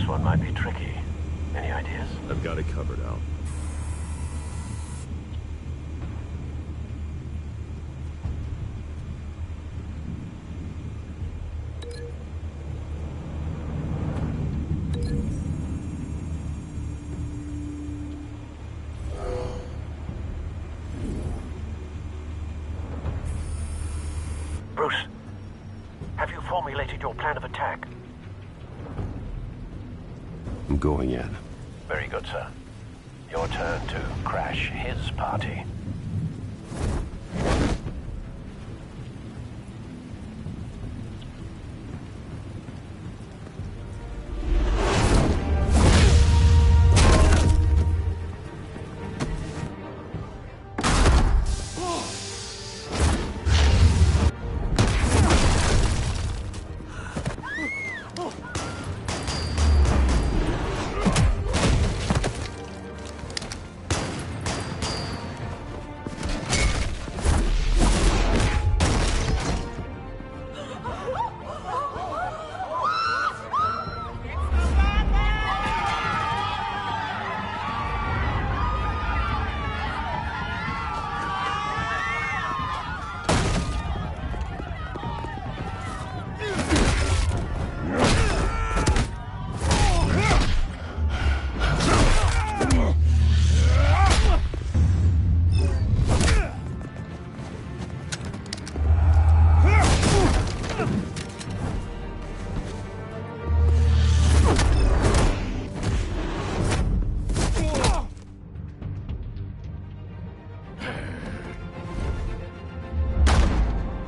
This one might be tricky. Any ideas? I've got it covered, Al. Bruce, have you formulated your plan of attack? I'm going in. Very good, sir. Your turn to crash his party.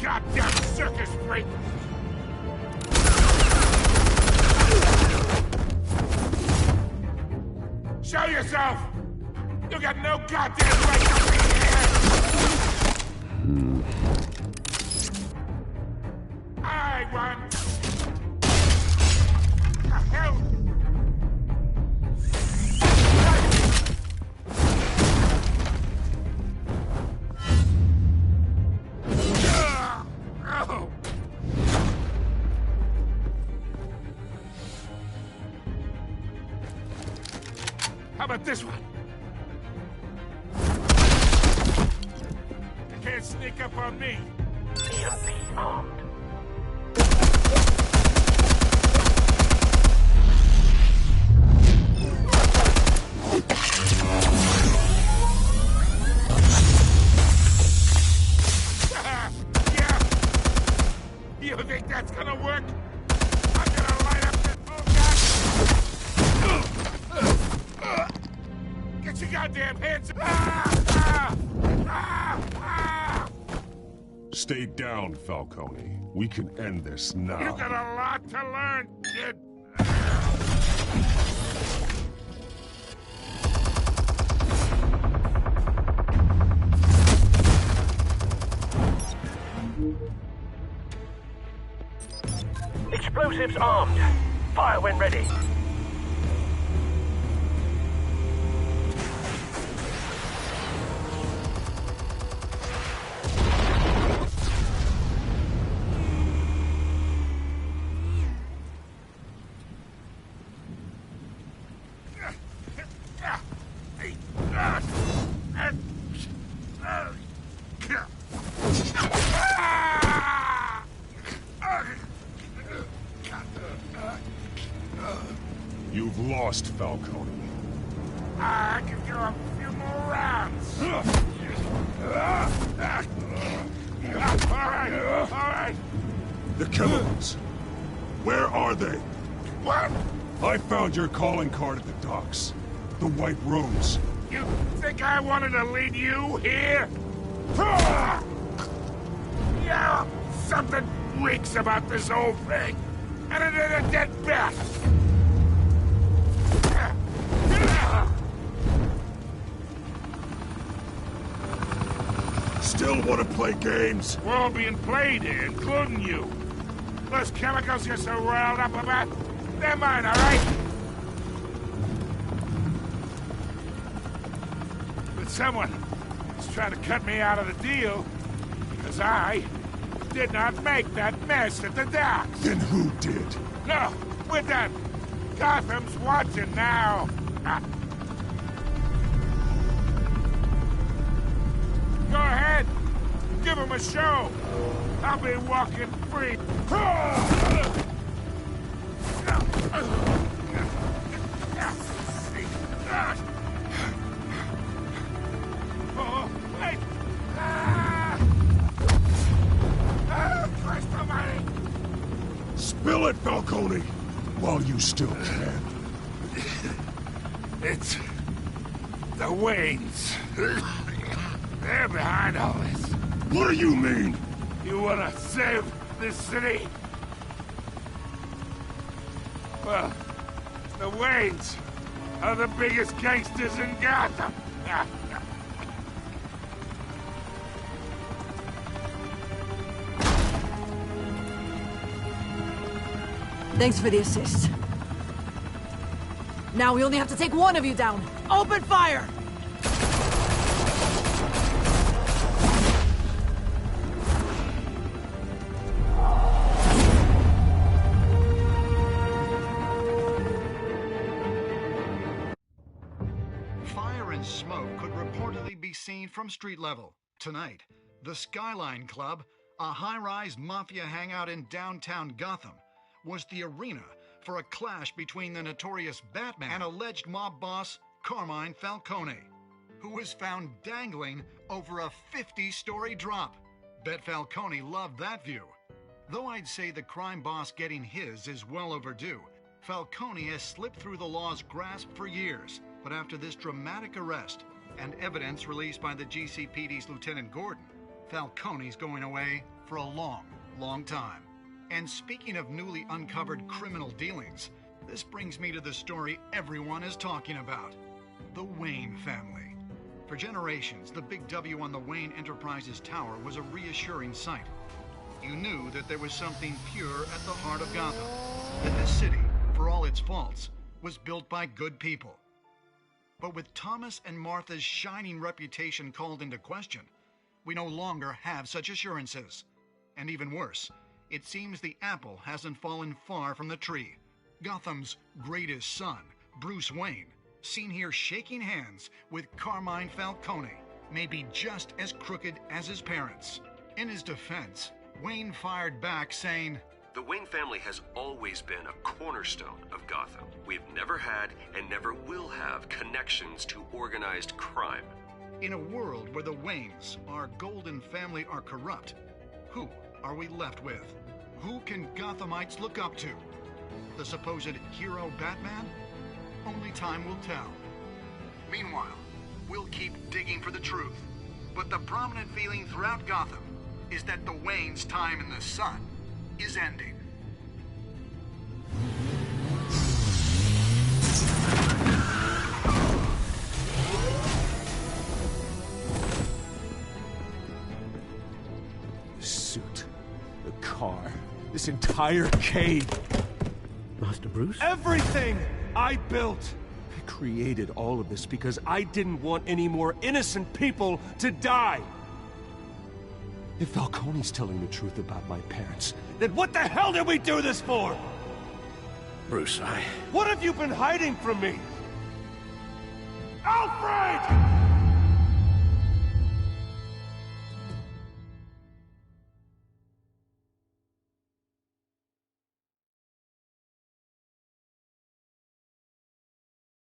Goddamn circus freak! Show yourself! You got no goddamn right to be here! I won! The hell? How about this one? You can't sneak up on me. EMP armed. Yeah. You think that's gonna work? I'm gonna light up this. Oh God! Get your goddamn hands up! Stay down, Falcone. We can end this now. You got a lot to learn, kid. Explosives armed. Fire when ready. You've lost, Falcone. I can go a few more rounds. All right. The chemicals. Where are they? What? I found your calling card at the docks. The White Rose. You think I wanted to lead you here? Yeah, something weaks about this whole thing. And it is a dead bat. Still want to play games? We're all being played here, including you. Those chemicals you're so riled up about, they're mine, all right? But someone is trying to cut me out of the deal because I did not make that mess at the docks. Then who did? No, we're done. Gotham's watching now! Go ahead! Give him a show! I'll be walking free! Oh, wait! Christ almighty! Spill it, Falcone! While you still can. It's... the Waynes. They're behind all this. What do you mean? You wanna save this city? Well, the Waynes are the biggest gangsters in Gotham. Thanks for the assist. Now we only have to take one of you down. Open fire! Fire and smoke could reportedly be seen from street level. Tonight, the Skyline Club, a high-rise mafia hangout in downtown Gotham, was the arena for a clash between the notorious Batman and alleged mob boss Carmine Falcone, who was found dangling over a 50-story drop. Bet Falcone loved that view. Though I'd say the crime boss getting his is well overdue, Falcone has slipped through the law's grasp for years. But after this dramatic arrest and evidence released by the GCPD's Lieutenant Gordon, Falcone's going away for a long, long time. And speaking of newly uncovered criminal dealings, this brings me to the story everyone is talking about. The Wayne family. For generations, the big W on the Wayne Enterprises Tower was a reassuring sight. You knew that there was something pure at the heart of Gotham. That this city, for all its faults, was built by good people. But with Thomas and Martha's shining reputation called into question, we no longer have such assurances. And even worse, it seems the apple hasn't fallen far from the tree. Gotham's greatest son, Bruce Wayne, seen here shaking hands with Carmine Falcone, may be just as crooked as his parents. In his defense, Wayne fired back saying, "The Wayne family has always been a cornerstone of Gotham. We've never had and never will have connections to organized crime." In a world where the Waynes, our golden family, are corrupt, who are we left with? Who can Gothamites look up to? The supposed hero Batman? Only time will tell. Meanwhile, we'll keep digging for the truth. But the prominent feeling throughout Gotham is that the Waynes' time in the sun is ending. The suit, the car, this entire cave. Master Bruce? Everything I built! I created all of this because I didn't want any more innocent people to die! If Falcone's telling the truth about my parents, then what the hell did we do this for? Bruce, What have you been hiding from me? Alfred!